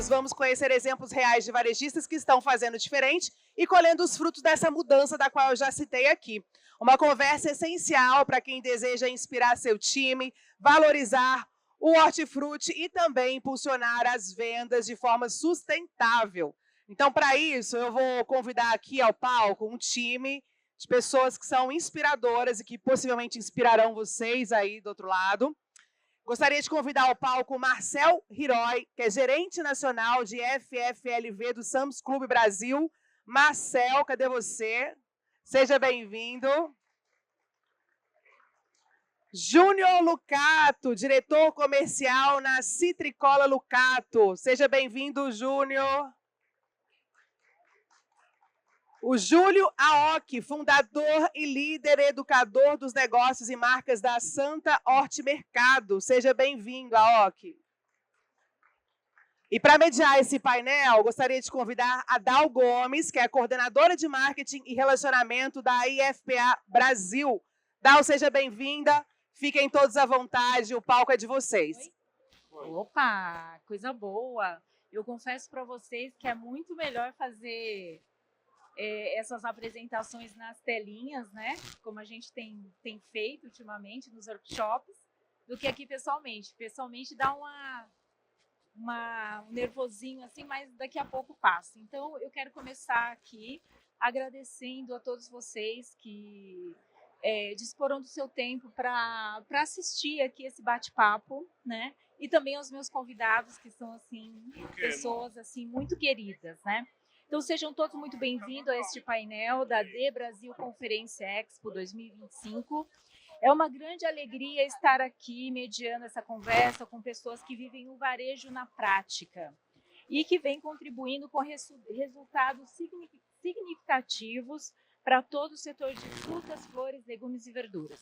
nós vamos conhecer exemplos reais de varejistas que estão fazendo diferente e colhendo os frutos dessa mudança da qual eu já citei aqui. Uma conversa essencial para quem deseja inspirar seu time, valorizar o hortifruti e também impulsionar as vendas de forma sustentável. Então, para isso, eu vou convidar aqui ao palco um time de pessoas que são inspiradoras e que possivelmente inspirarão vocês aí do outro lado. Gostaria de convidar ao palco o Marcel Hiroi, que é gerente nacional de FFLV do Sam's Club Brasil. Marcel, cadê você? Seja bem-vindo. Júnior Lucato, diretor comercial na Citricola Lucato. Seja bem-vindo, Júnior. O Júlio Aoki, fundador e líder educador dos negócios e marcas da Santa Hortimercado. Seja bem-vindo, Aoki. E para mediar esse painel, gostaria de convidar a Dal Gomes, que é a coordenadora de marketing e relacionamento da IFPA Brasil. Dal, seja bem-vinda. Fiquem todos à vontade, o palco é de vocês. Opa, coisa boa. Eu confesso para vocês que é muito melhor fazer essas apresentações nas telinhas, né? Como a gente tem feito ultimamente nos workshops, do que aqui pessoalmente. Pessoalmente dá um nervosinho assim, mas daqui a pouco passa. Então, eu quero começar aqui agradecendo a todos vocês que disporam do seu tempo para assistir aqui esse bate-papo, né? E também aos meus convidados, que são assim pessoas assim muito queridas, né? Então, sejam todos muito bem-vindos a este painel da D Brasil Conferência Expo 2025. É uma grande alegria estar aqui mediando essa conversa com pessoas que vivem o varejo na prática e que vêm contribuindo com resultados significativos para todo o setor de frutas, flores, legumes e verduras.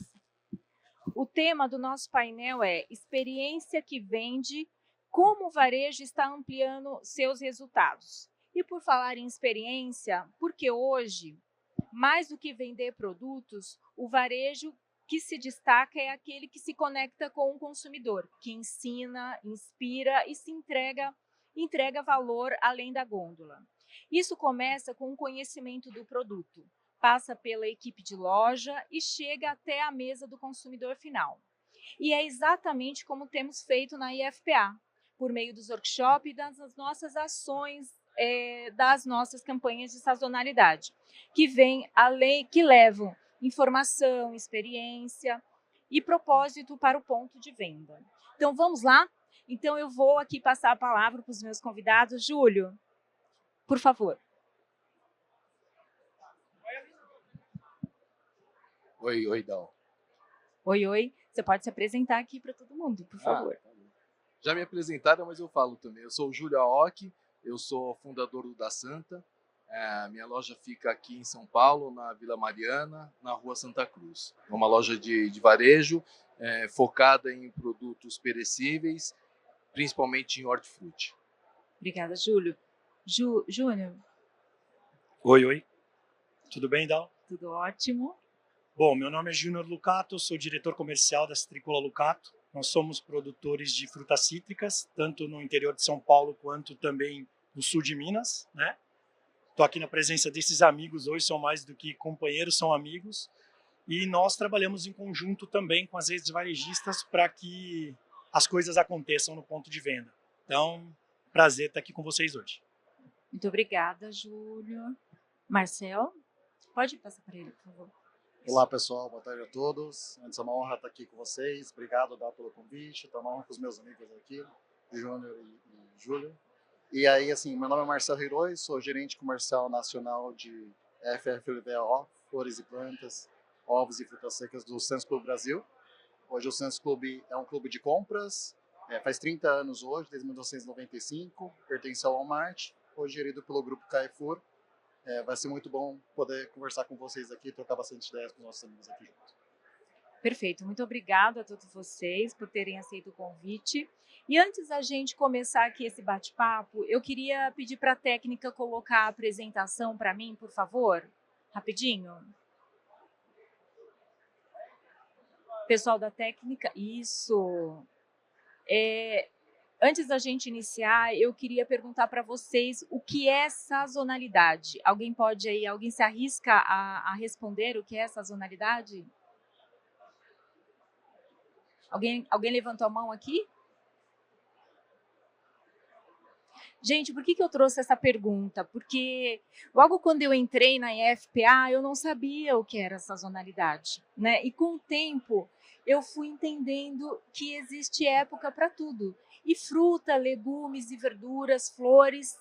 O tema do nosso painel é Experiência que Vende, como o varejo está ampliando seus resultados. E por falar em experiência, porque hoje, mais do que vender produtos, o varejo que se destaca é aquele que se conecta com o consumidor, que ensina, inspira e se entrega valor além da gôndola. Isso começa com o conhecimento do produto, passa pela equipe de loja e chega até a mesa do consumidor final. E é exatamente como temos feito na IFPA, por meio dos workshops e das nossas ações, das nossas campanhas de sazonalidade, que levam informação, experiência e propósito para o ponto de venda. Então, vamos lá? Então, eu vou aqui passar a palavra para os meus convidados. Júlio, por favor. Oi, Dal. Oi. Você pode se apresentar aqui para todo mundo, por favor. Já me apresentaram, mas eu falo também. Eu sou o Júlio Aoki, eu sou fundador do Da Santa. Minha loja fica aqui em São Paulo, na Vila Mariana, na Rua Santa Cruz. É uma loja de varejo focada em produtos perecíveis, principalmente em hortifruti. Obrigada, Júlio. Júnior. Oi. Tudo bem, Dal? Tudo ótimo. Bom, meu nome é Júnior Lucato, sou diretor comercial da Citricola Lucato. Nós somos produtores de frutas cítricas, tanto no interior de São Paulo quanto também no sul de Minas, né? Estou aqui na presença desses amigos hoje, são mais do que companheiros, são amigos. E nós trabalhamos em conjunto também com as redes varejistas para que as coisas aconteçam no ponto de venda. Então, prazer estar aqui com vocês hoje. Muito obrigada, Júlio. Marcel, pode passar para ele, por favor. Olá, pessoal. Boa tarde a todos. Antes, é uma honra estar aqui com vocês. Obrigado, Dal, pelo convite. Estou uma honra com os meus amigos aqui, Júnior e Júlio. E aí, assim, meu nome é Marcel Hiroi, sou gerente comercial nacional de FFLVO, Flores e Plantas, Ovos e Frutas Secas do Sam's Club Brasil. Hoje o Sam's Club é um clube de compras, faz 30 anos hoje, desde 1995, pertence ao Walmart, hoje gerido pelo grupo Carrefour. Vai ser muito bom poder conversar com vocês aqui, trocar bastante ideias com os nossos amigos aqui juntos. Perfeito, muito obrigada a todos vocês por terem aceito o convite. E antes da gente começar aqui esse bate-papo, eu queria pedir para a técnica colocar a apresentação para mim, por favor, rapidinho. Pessoal da técnica, isso. Antes da gente iniciar, eu queria perguntar para vocês o que é sazonalidade. Alguém pode aí, alguém se arrisca a responder o que é sazonalidade? Alguém levantou a mão aqui? Gente, por que eu trouxe essa pergunta? Porque logo quando eu entrei na IFPA, eu não sabia o que era sazonalidade, né? E com o tempo, eu fui entendendo que existe época para tudo. E fruta, legumes e verduras, flores,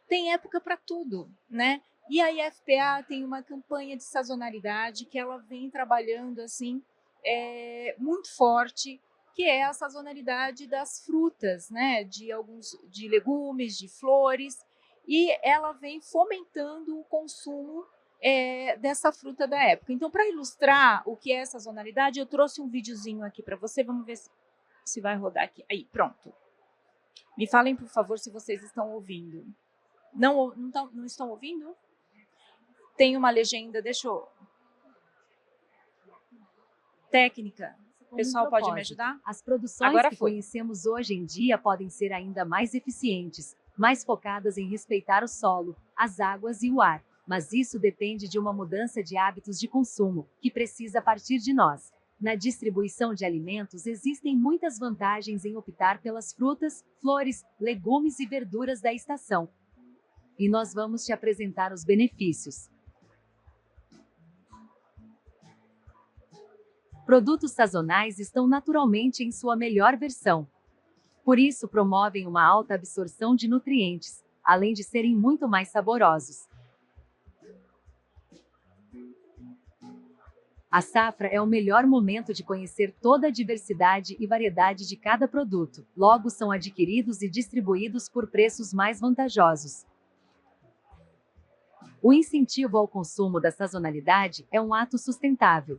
tem época para tudo, né? E a IFPA tem uma campanha de sazonalidade que ela vem trabalhando assim muito forte, que é a sazonalidade das frutas, né? De legumes, de flores, e ela vem fomentando o consumo dessa fruta da época. Então, para ilustrar o que é sazonalidade, eu trouxe um videozinho aqui para você. Vamos ver se vai rodar aqui. Aí, pronto. Me falem, por favor, se vocês estão ouvindo. Não estão ouvindo? Tem uma legenda, deixa eu... Técnica. O pessoal pode me ajudar? As produções Agora que foi. conhecemos hoje em dia podem ser ainda mais eficientes, mais focadas em respeitar o solo, as águas e o ar. Mas isso depende de uma mudança de hábitos de consumo, que precisa partir de nós. Na distribuição de alimentos existem muitas vantagens em optar pelas frutas, flores, legumes e verduras da estação. E nós vamos te apresentar os benefícios. Produtos sazonais estão naturalmente em sua melhor versão. Por isso, promovem uma alta absorção de nutrientes, além de serem muito mais saborosos. A safra é o melhor momento de conhecer toda a diversidade e variedade de cada produto. Logo, são adquiridos e distribuídos por preços mais vantajosos. O incentivo ao consumo da sazonalidade é um ato sustentável.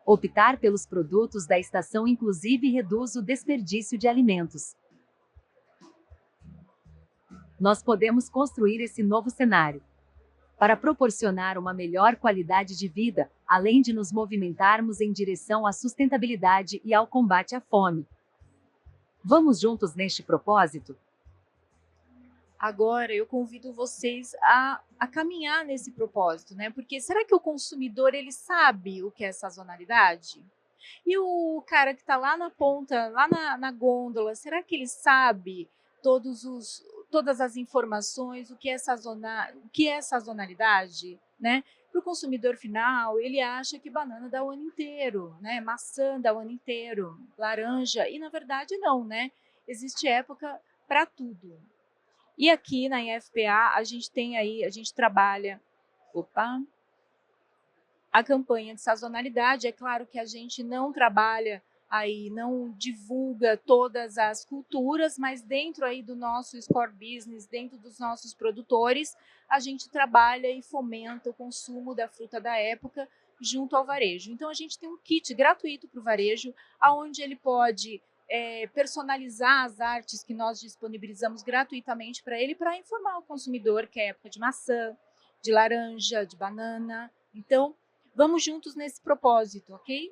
Optar pelos produtos da estação inclusive reduz o desperdício de alimentos. Nós podemos construir esse novo cenário para proporcionar uma melhor qualidade de vida, além de nos movimentarmos em direção à sustentabilidade e ao combate à fome. Vamos juntos neste propósito? Agora eu convido vocês a caminhar nesse propósito, né? Porque será que o consumidor ele sabe o que é sazonalidade? E o cara que está lá na ponta, lá na gôndola, será que ele sabe todas as informações, o que é sazonalidade, né? Para o consumidor final, ele acha que banana dá o ano inteiro, né? Maçã dá o ano inteiro, laranja, e na verdade não, né? Existe época para tudo. E aqui na IFPA a gente trabalha, a campanha de sazonalidade. É claro que a gente não trabalha aí, não divulga todas as culturas, mas dentro aí do nosso Score Business, dentro dos nossos produtores, a gente trabalha e fomenta o consumo da fruta da época junto ao varejo. Então a gente tem um kit gratuito para o varejo, onde ele pode personalizar as artes que nós disponibilizamos gratuitamente para ele, para informar o consumidor que é época de maçã, de laranja, de banana. Então, vamos juntos nesse propósito, ok?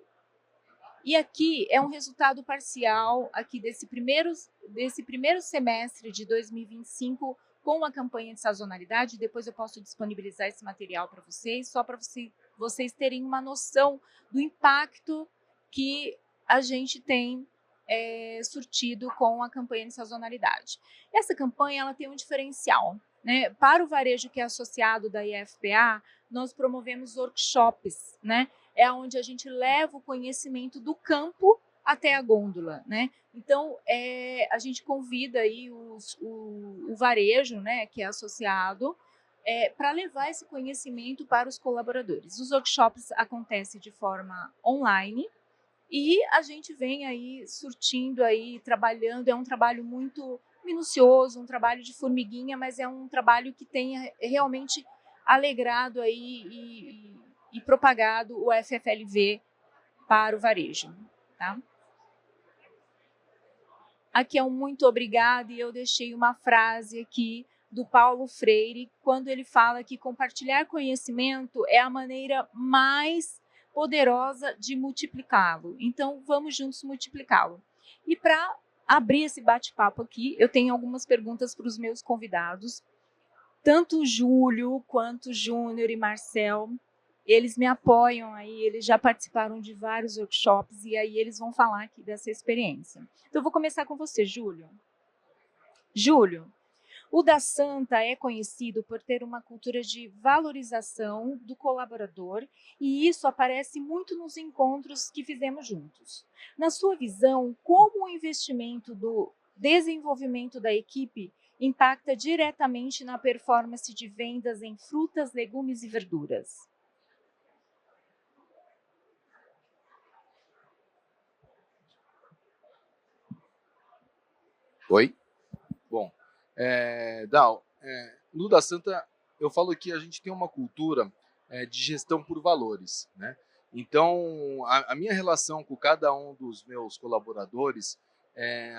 E aqui é um resultado parcial aqui desse primeiro semestre de 2025 com a campanha de sazonalidade. Depois eu posso disponibilizar esse material para vocês, só para vocês terem uma noção do impacto que a gente tem surtido com a campanha de sazonalidade. Essa campanha ela tem um diferencial, né? Para o varejo que é associado da IFPA, nós promovemos workshops, né? É onde a gente leva o conhecimento do campo até a gôndola, né? Então, a gente convida aí o varejo, né, que é associado, para levar esse conhecimento para os colaboradores. Os workshops acontecem de forma online, e a gente vem aí surtindo, aí, trabalhando. É um trabalho muito minucioso, um trabalho de formiguinha, mas é um trabalho que tem realmente alegrado aí e propagado o FFLV para o varejo. Tá? Aqui é um muito obrigada, e eu deixei uma frase aqui do Paulo Freire, quando ele fala que compartilhar conhecimento é a maneira mais poderosa de multiplicá-lo. Então, vamos juntos multiplicá-lo. E para abrir esse bate-papo aqui, eu tenho algumas perguntas para os meus convidados. Tanto o Júlio, quanto o Júnior e Marcel, eles me apoiam aí, eles já participaram de vários workshops e aí eles vão falar aqui dessa experiência. Então, eu vou começar com você, Júlio. Júlio, o da Santa é conhecido por ter uma cultura de valorização do colaborador e isso aparece muito nos encontros que fizemos juntos. Na sua visão, como o investimento do desenvolvimento da equipe impacta diretamente na performance de vendas em frutas, legumes e verduras? Oi? Bom, Dal, no da Santa, eu falo que a gente tem uma cultura de gestão por valores, né? Então, a minha relação com cada um dos meus colaboradores,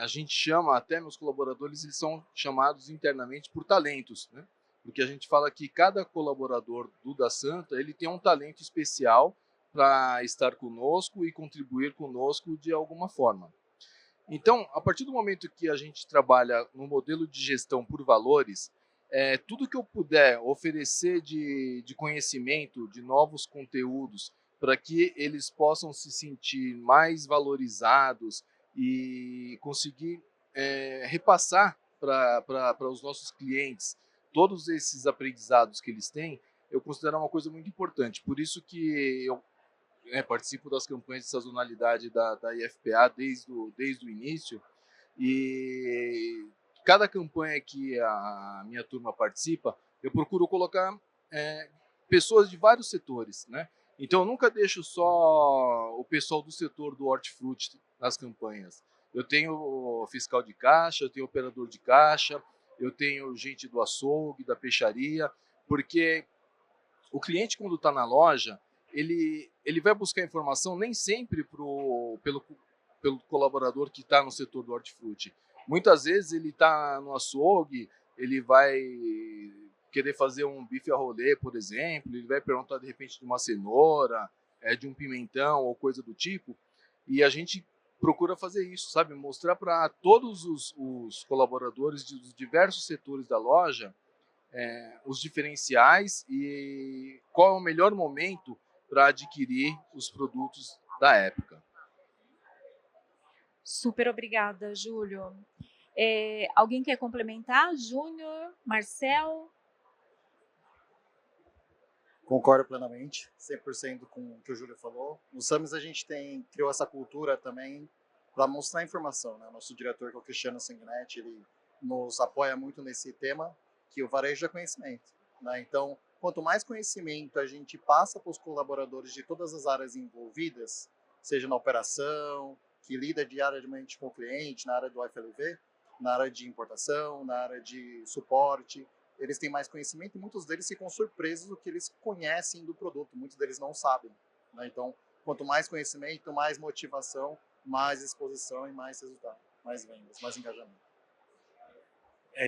a gente chama, até meus colaboradores, eles são chamados internamente por talentos, né? Porque a gente fala que cada colaborador do da Santa, ele tem um talento especial para estar conosco e contribuir conosco de alguma forma. Então, a partir do momento que a gente trabalha no modelo de gestão por valores, tudo que eu puder oferecer de conhecimento, de novos conteúdos, para que eles possam se sentir mais valorizados e conseguir repassar para os nossos clientes todos esses aprendizados que eles têm, eu considero uma coisa muito importante. Por isso que eu participo das campanhas de sazonalidade da IFPA desde o início, e cada campanha que a minha turma participa, eu procuro colocar pessoas de vários setores, né? Então, eu nunca deixo só o pessoal do setor do hortifruti nas campanhas. Eu tenho fiscal de caixa, eu tenho operador de caixa, eu tenho gente do açougue, da peixaria, porque o cliente, quando está na loja, ele vai buscar informação nem sempre pelo colaborador que está no setor do hortifruti. Muitas vezes ele está no açougue, ele vai querer fazer um bife a rolê, por exemplo, ele vai perguntar de repente de uma cenoura, de um pimentão ou coisa do tipo, e a gente procura fazer isso, sabe? Mostrar para todos os colaboradores dos diversos setores da loja os diferenciais e qual é o melhor momento para adquirir os produtos da época. Super obrigada, Júlio. Alguém quer complementar? Júnior, Marcel? Concordo plenamente, 100% com o que o Júlio falou. No SAMES a gente criou essa cultura também para mostrar informação, né? Nosso diretor, que é o Cristiano Sanguinetti, ele nos apoia muito nesse tema, que o varejo é conhecimento, né? Então, quanto mais conhecimento a gente passa para os colaboradores de todas as áreas envolvidas, seja na operação, que lida diariamente com o cliente, na área do FLV, na área de importação, na área de suporte, eles têm mais conhecimento e muitos deles ficam surpresos do que eles conhecem do produto, muitos deles não sabem, né? Então, quanto mais conhecimento, mais motivação, mais exposição e mais resultado, mais vendas, mais engajamento.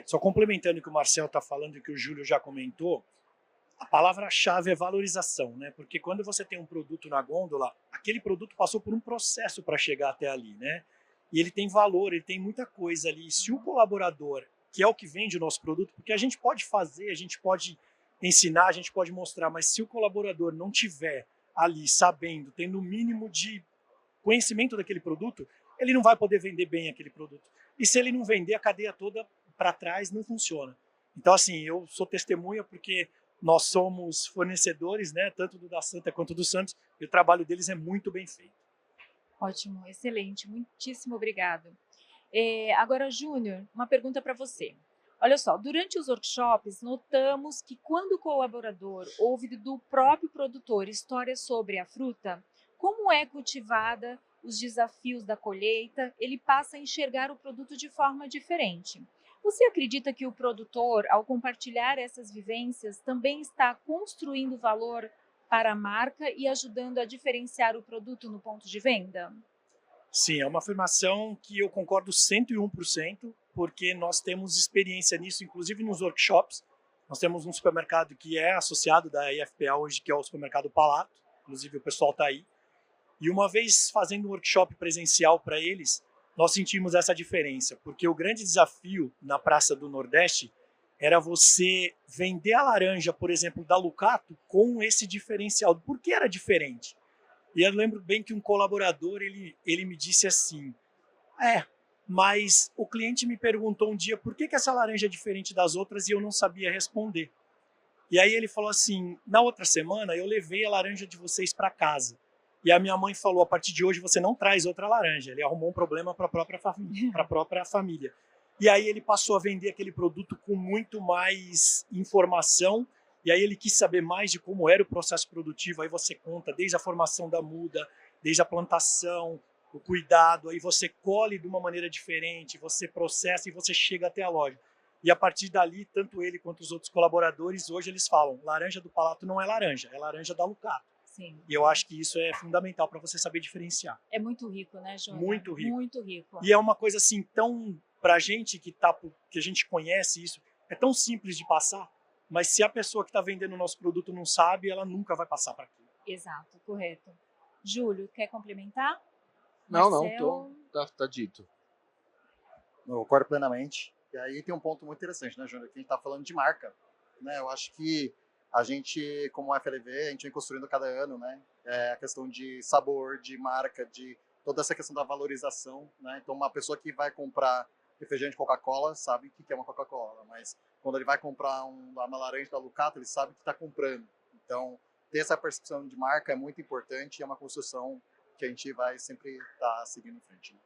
Só complementando o que o Marcel está falando e que o Júlio já comentou, a palavra-chave é valorização, né? Porque quando você tem um produto na gôndola, aquele produto passou por um processo para chegar até ali, né? E ele tem valor, ele tem muita coisa ali. Se o colaborador, que é o que vende o nosso produto, porque a gente pode fazer, a gente pode ensinar, a gente pode mostrar, mas se o colaborador não tiver ali sabendo, tendo o mínimo de conhecimento daquele produto, ele não vai poder vender bem aquele produto. E se ele não vender, a cadeia toda para trás não funciona. Então, assim, eu sou testemunha porque nós somos fornecedores, né, tanto do da Santa quanto do Santos, e o trabalho deles é muito bem feito. Ótimo, excelente, muitíssimo obrigado. Agora, Júnior, uma pergunta para você. Olha só, durante os workshops, notamos que quando o colaborador ouve do próprio produtor histórias sobre a fruta, como é cultivada, os desafios da colheita, ele passa a enxergar o produto de forma diferente. Você acredita que o produtor, ao compartilhar essas vivências, também está construindo valor para a marca e ajudando a diferenciar o produto no ponto de venda? Sim, é uma afirmação que eu concordo 101%, porque nós temos experiência nisso, inclusive nos workshops. Nós temos um supermercado que é associado da IFPA hoje, que é o supermercado Palato, inclusive o pessoal está aí. E uma vez fazendo um workshop presencial para eles, nós sentimos essa diferença, porque o grande desafio na Praça do Nordeste era você vender a laranja, por exemplo, da Lucato, com esse diferencial. Por que era diferente? E eu lembro bem que um colaborador, ele me disse assim, mas o cliente me perguntou um dia por que essa laranja é diferente das outras e eu não sabia responder. E aí ele falou assim, na outra semana eu levei a laranja de vocês para casa. E a minha mãe falou, a partir de hoje você não traz outra laranja. Ele arrumou um problema para a própria família. E aí ele passou a vender aquele produto com muito mais informação. E aí ele quis saber mais de como era o processo produtivo. Aí você conta desde a formação da muda, desde a plantação, o cuidado. Aí você colhe de uma maneira diferente, você processa e você chega até a loja. E a partir dali, tanto ele quanto os outros colaboradores, hoje eles falam, laranja do Palato não é laranja da Lucato. Sim. E eu acho que isso é fundamental para você saber diferenciar. É muito rico, né, Júnior? Muito rico. Muito rico. E é uma coisa assim tão, pra gente que a gente conhece isso, é tão simples de passar, mas se a pessoa que está vendendo o nosso produto não sabe, ela nunca vai passar para aquilo. Exato, correto. Júlio, quer complementar? Não, Marcel? tá dito. Eu concordo plenamente. E aí tem um ponto muito interessante, né, Júnior? Que a gente está falando de marca, né? Eu acho que a gente, como FLV, a gente vem construindo cada ano, né? A questão de sabor, de marca, de toda essa questão da valorização, né? Então, uma pessoa que vai comprar refrigerante Coca-Cola sabe o que é uma Coca-Cola, mas quando ele vai comprar uma laranja da Lucato, ele sabe o que está comprando. Então, ter essa percepção de marca é muito importante e é uma construção que a gente vai sempre estar seguindo em frente, né?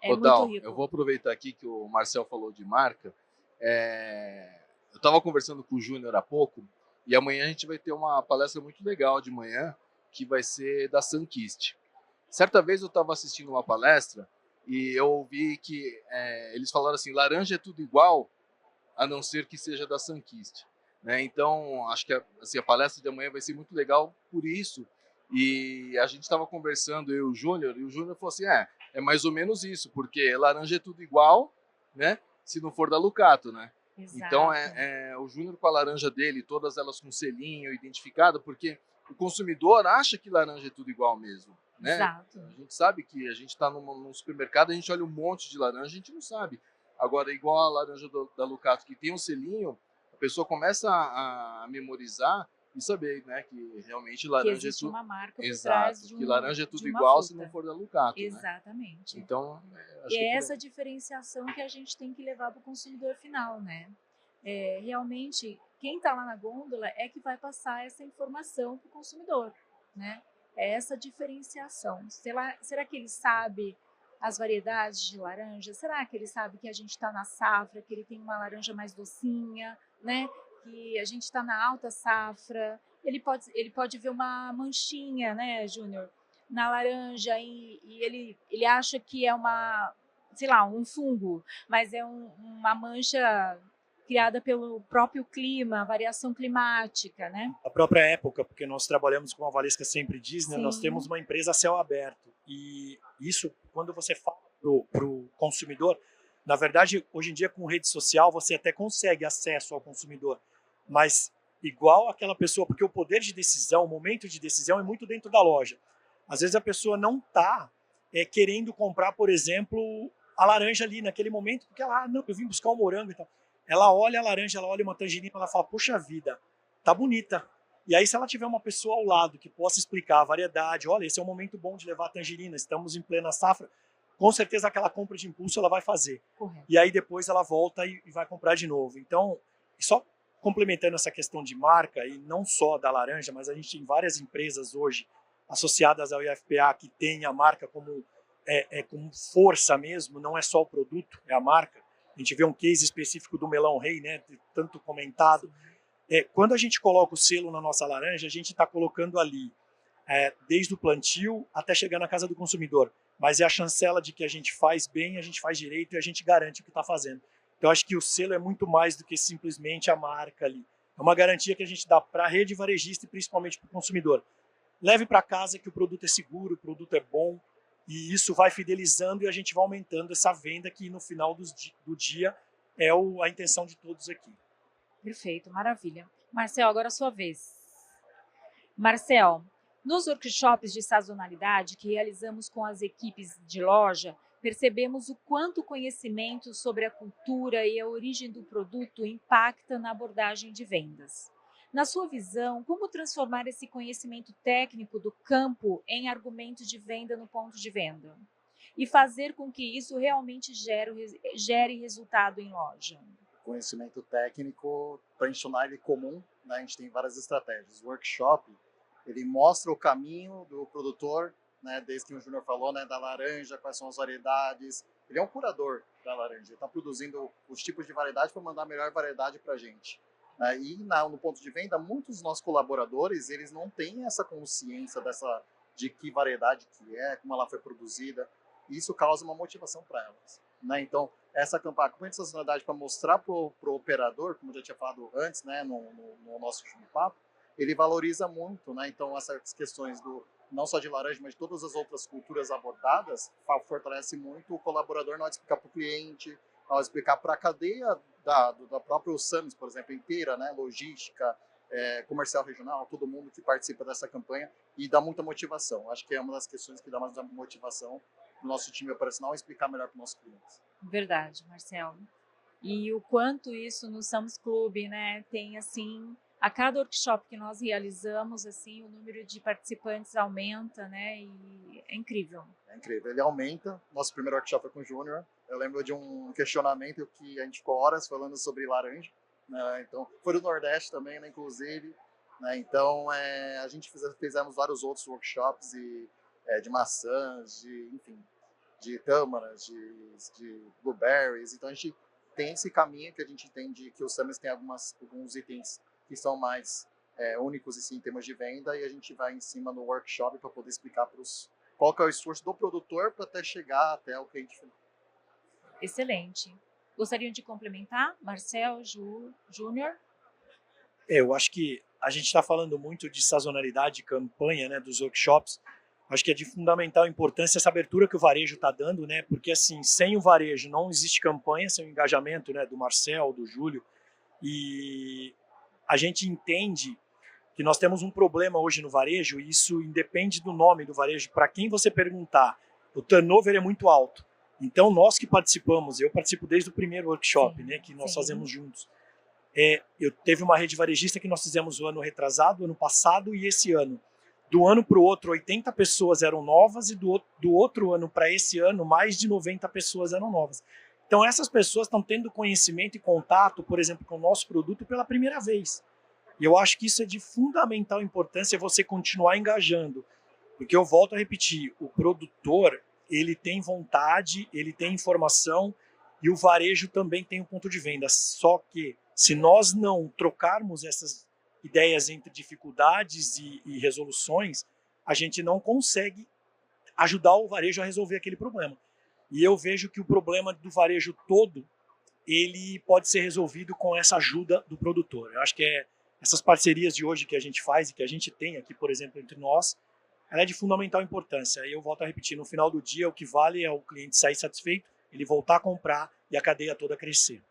É Dal, muito rico. eu vou aproveitar aqui que o Marcel falou de marca. Eu estava conversando com o Júnior há pouco e amanhã a gente vai ter uma palestra muito legal de manhã que vai ser da Sunkist. Certa vez eu estava assistindo uma palestra e eu ouvi que eles falaram assim, laranja é tudo igual a não ser que seja da Sunkist, né? Então acho que assim, a palestra de amanhã vai ser muito legal por isso. E a gente estava conversando, eu e o Júnior falou assim, é mais ou menos isso, porque laranja é tudo igual, né? Se não for da Lucato, né? Exato. Então, o Júnior com a laranja dele, todas elas com selinho identificado, porque o consumidor acha que laranja é tudo igual mesmo, né? Exato. A gente sabe que a gente está num supermercado, a gente olha um monte de laranja, a gente não sabe. Agora, igual a laranja da Lucato, que tem um selinho, a pessoa começa a memorizar e saber, né, que realmente laranja que existe é tudo... uma marca por Exato, trás de que laranja é tudo de uma igual fruta. se não for da Lucato, né? Exatamente. Então, acho E que é essa diferenciação que a gente tem que levar para o consumidor final, né? Realmente, quem está lá na gôndola é que vai passar essa informação para o consumidor, né? É essa diferenciação. Será que ele sabe as variedades de laranja? Será que ele sabe que a gente está na safra, que ele tem uma laranja mais docinha, né? Que a gente está na alta safra? Ele pode ver uma manchinha, né, Júnior, na laranja e ele acha que é um fungo, mas é uma mancha criada pelo próprio clima, variação climática, né? A própria época, porque nós trabalhamos, como a Valesca sempre diz, né, Sim. nós temos uma empresa a céu aberto. E isso, quando você fala para o consumidor, na verdade, hoje em dia, com rede social, você até consegue acesso ao consumidor, mas igual aquela pessoa, porque o poder de decisão, o momento de decisão é muito dentro da loja. Às vezes a pessoa não está querendo comprar, por exemplo, a laranja ali naquele momento, porque ela, não, eu vim buscar um morango e tal. Ela olha a laranja, ela olha uma tangerina, ela fala, puxa vida, tá bonita. E aí se ela tiver uma pessoa ao lado que possa explicar a variedade, olha, esse é um momento bom de levar a tangerina, estamos em plena safra, com certeza aquela compra de impulso ela vai fazer. Correto. E aí depois ela volta e vai comprar de novo. Então, só complementando essa questão de marca, e não só da laranja, mas a gente tem várias empresas hoje associadas ao IFPA que tem a marca como força mesmo, não é só o produto, é a marca. A gente vê um case específico do melão rei, né, tanto comentado. Quando a gente coloca o selo na nossa laranja, a gente está colocando ali, desde o plantio até chegar na casa do consumidor. Mas é a chancela de que a gente faz bem, a gente faz direito e a gente garante o que está fazendo. Então, acho que o selo é muito mais do que simplesmente a marca ali. É uma garantia que a gente dá para a rede varejista e principalmente para o consumidor. Leve para casa que o produto é seguro, o produto é bom, e isso vai fidelizando e a gente vai aumentando essa venda que no final do dia é a intenção de todos aqui. Perfeito, maravilha. Marcel, agora a sua vez. Marcel, Nos workshops de sazonalidade que realizamos com as equipes de loja, percebemos o quanto o conhecimento sobre a cultura e a origem do produto impacta na abordagem de vendas. Na sua visão, como transformar esse conhecimento técnico do campo em argumento de venda no ponto de venda? E fazer com que isso realmente gere resultado em loja? Conhecimento técnico, para a gente tornar ele comum, né, a gente tem várias estratégias. O workshop, ele mostra o caminho do produtor, né, desde que o Júnior falou, né, da laranja, quais são as variedades. Ele é um curador da laranja, ele está produzindo os tipos de variedade para mandar a melhor variedade para a gente. E no ponto de venda, muitos dos nossos colaboradores, eles não têm essa consciência de que variedade que é, como ela foi produzida. E isso causa uma motivação para elas. Né? Então, essa campanha de sazonalidade para mostrar para o operador, como eu já tinha falado antes, né, no nosso último papo, ele valoriza muito. Né? Então, essas questões não só de laranja, mas de todas as outras culturas abordadas, fortalece muito o colaborador na hora de explicar para o cliente, na hora de explicar para a cadeia da própria Summit, por exemplo, inteira, né? Logística, comercial regional, todo mundo que participa dessa campanha, e dá muita motivação. Acho que é uma das questões que dá mais motivação para o nosso time operacional explicar melhor para os nossos clientes. Verdade, Marcelo. E o quanto isso no Sam's Club, né, tem assim, a cada workshop que nós realizamos, assim, o número de participantes aumenta, né, e é incrível. É incrível, ele aumenta. Nosso primeiro workshop foi com o Júnior. Eu lembro de um questionamento que a gente ficou horas falando sobre laranja, né? Então, foi do Nordeste também, né, inclusive. Né? Então, a gente fizemos vários outros workshops de maçãs, enfim, de tâmaras, de blueberries. Então, a gente tem esse caminho que a gente entende que o Summers tem alguns itens que são mais únicos assim, em termos de venda, e a gente vai em cima no workshop para poder explicar qual que é o esforço do produtor para até chegar até o cliente final. Excelente. Gostariam de complementar, Marcel, Júnior? Eu acho que a gente está falando muito de sazonalidade, campanha, né, dos workshops. Acho que é de fundamental importância essa abertura que o varejo está dando, né? Porque assim, sem o varejo não existe campanha, sem o engajamento, né, do Marcel, do Júlio. E a gente entende que nós temos um problema hoje no varejo, e isso independe do nome do varejo. Para quem você perguntar, o turnover é muito alto. Então, nós que participamos, eu participo desde o primeiro workshop, sim, né, que nós fazemos juntos. Teve uma rede varejista que nós fizemos o ano retrasado, ano passado e esse ano. Do ano para o outro, 80 pessoas eram novas, e do outro ano para esse ano, mais de 90 pessoas eram novas. Então, essas pessoas estão tendo conhecimento e contato, por exemplo, com o nosso produto pela primeira vez. E eu acho que isso é de fundamental importância, você continuar engajando. Porque eu volto a repetir, o produtor, ele tem vontade, ele tem informação, e o varejo também tem um ponto de venda. Só que, se nós não trocarmos essas ideias entre dificuldades e resoluções, a gente não consegue ajudar o varejo a resolver aquele problema. E eu vejo que o problema do varejo todo, ele pode ser resolvido com essa ajuda do produtor. Eu acho que essas parcerias de hoje que a gente faz e que a gente tem aqui, por exemplo, entre nós, ela é de fundamental importância. E eu volto a repetir, no final do dia, o que vale é o cliente sair satisfeito, ele voltar a comprar e a cadeia toda crescer.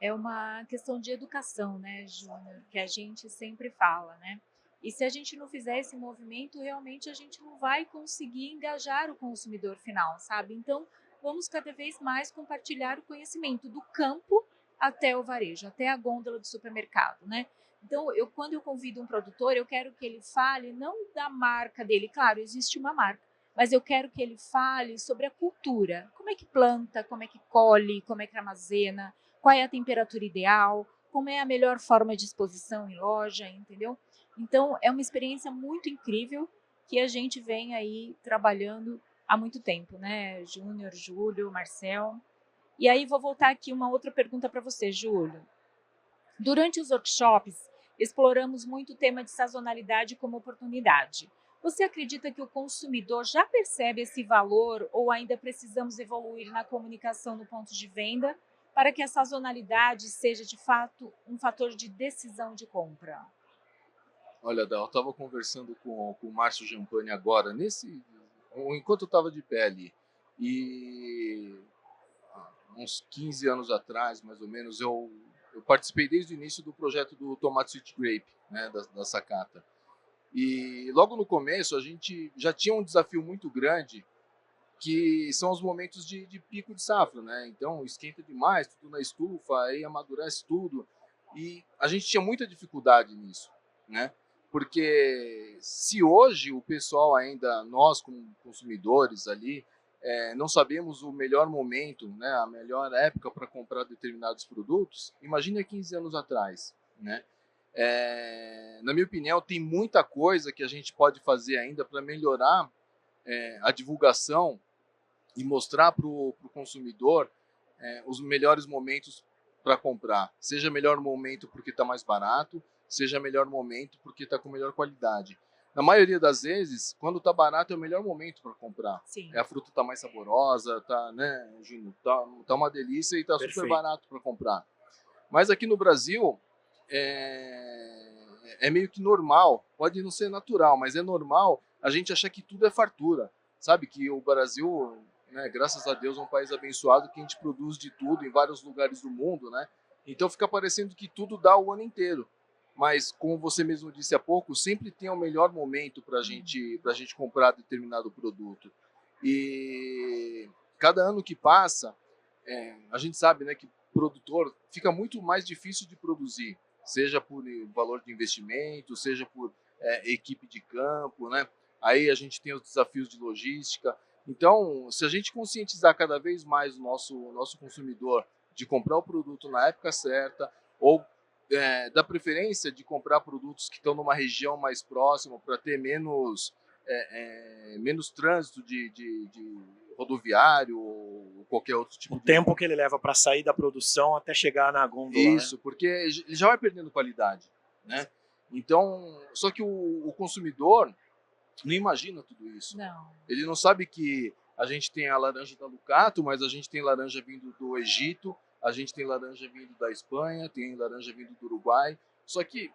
É uma questão de educação, né, Júnior, que a gente sempre fala, né? E se a gente não fizer esse movimento, realmente a gente não vai conseguir engajar o consumidor final, sabe? Então, vamos cada vez mais compartilhar o conhecimento do campo até o varejo, até a gôndola do supermercado, né? Então, quando eu convido um produtor, eu quero que ele fale não da marca dele, claro, existe uma marca, mas eu quero que ele fale sobre a cultura. Como é que planta, como é que colhe, como é que armazena, qual é a temperatura ideal, como é a melhor forma de exposição em loja, entendeu? Então, é uma experiência muito incrível que a gente vem aí trabalhando há muito tempo, né? Júnior, Júlio, Marcel. E aí, vou voltar aqui uma outra pergunta para você, Júlio. Durante os workshops, exploramos muito o tema de sazonalidade como oportunidade. Você acredita que o consumidor já percebe esse valor ou ainda precisamos evoluir na comunicação no ponto de venda para que a sazonalidade seja, de fato, um fator de decisão de compra? Olha, Dal, eu estava conversando com o Márcio Jampani agora, enquanto eu estava de pé ali, e uns 15 anos atrás, mais ou menos, eu participei desde o início do projeto do Tomate Sweet Grape, né, da Sakata. E logo no começo a gente já tinha um desafio muito grande, que são os momentos de pico de safra, né? Então esquenta demais, tudo na estufa, aí amadurece tudo. E a gente tinha muita dificuldade nisso, né? Porque se hoje o pessoal ainda, nós como consumidores ali, não sabemos o melhor momento, né, a melhor época para comprar determinados produtos, imagine há 15 anos atrás, né? Na minha opinião, tem muita coisa que a gente pode fazer ainda para melhorar a divulgação e mostrar para o consumidor os melhores momentos para comprar. Seja melhor momento porque está mais barato, seja melhor momento porque está com melhor qualidade. Na maioria das vezes, quando está barato é o melhor momento para comprar. Sim. A fruta está mais saborosa, tá, né, Júnior? Tá uma delícia e está super barato para comprar. Mas aqui no Brasil é meio que normal, pode não ser natural, mas é normal a gente achar que tudo é fartura. Sabe que o Brasil, né, graças a Deus, é um país abençoado que a gente produz de tudo em vários lugares do mundo, né? Então fica parecendo que tudo dá o ano inteiro. Mas, como você mesmo disse há pouco, sempre tem o melhor momento para a gente comprar determinado produto. E cada ano que passa, a gente sabe, né, que produtor fica muito mais difícil de produzir, seja por valor de investimento, seja por equipe de campo, né? Aí a gente tem os desafios de logística. Então, se a gente conscientizar cada vez mais o nosso consumidor de comprar o produto na época certa, ou da preferência de comprar produtos que estão numa região mais próxima para ter menos trânsito de rodoviário ou qualquer outro tipo de... O tempo que ele leva para sair da produção até chegar na gôndola. Isso, né? Porque ele já vai perdendo qualidade, né? Então, só que o consumidor não imagina tudo isso. Não. Ele não sabe que a gente tem a laranja da Lucato, mas a gente tem laranja vindo do Egito, a gente tem laranja vindo da Espanha, tem laranja vindo do Uruguai. Só que,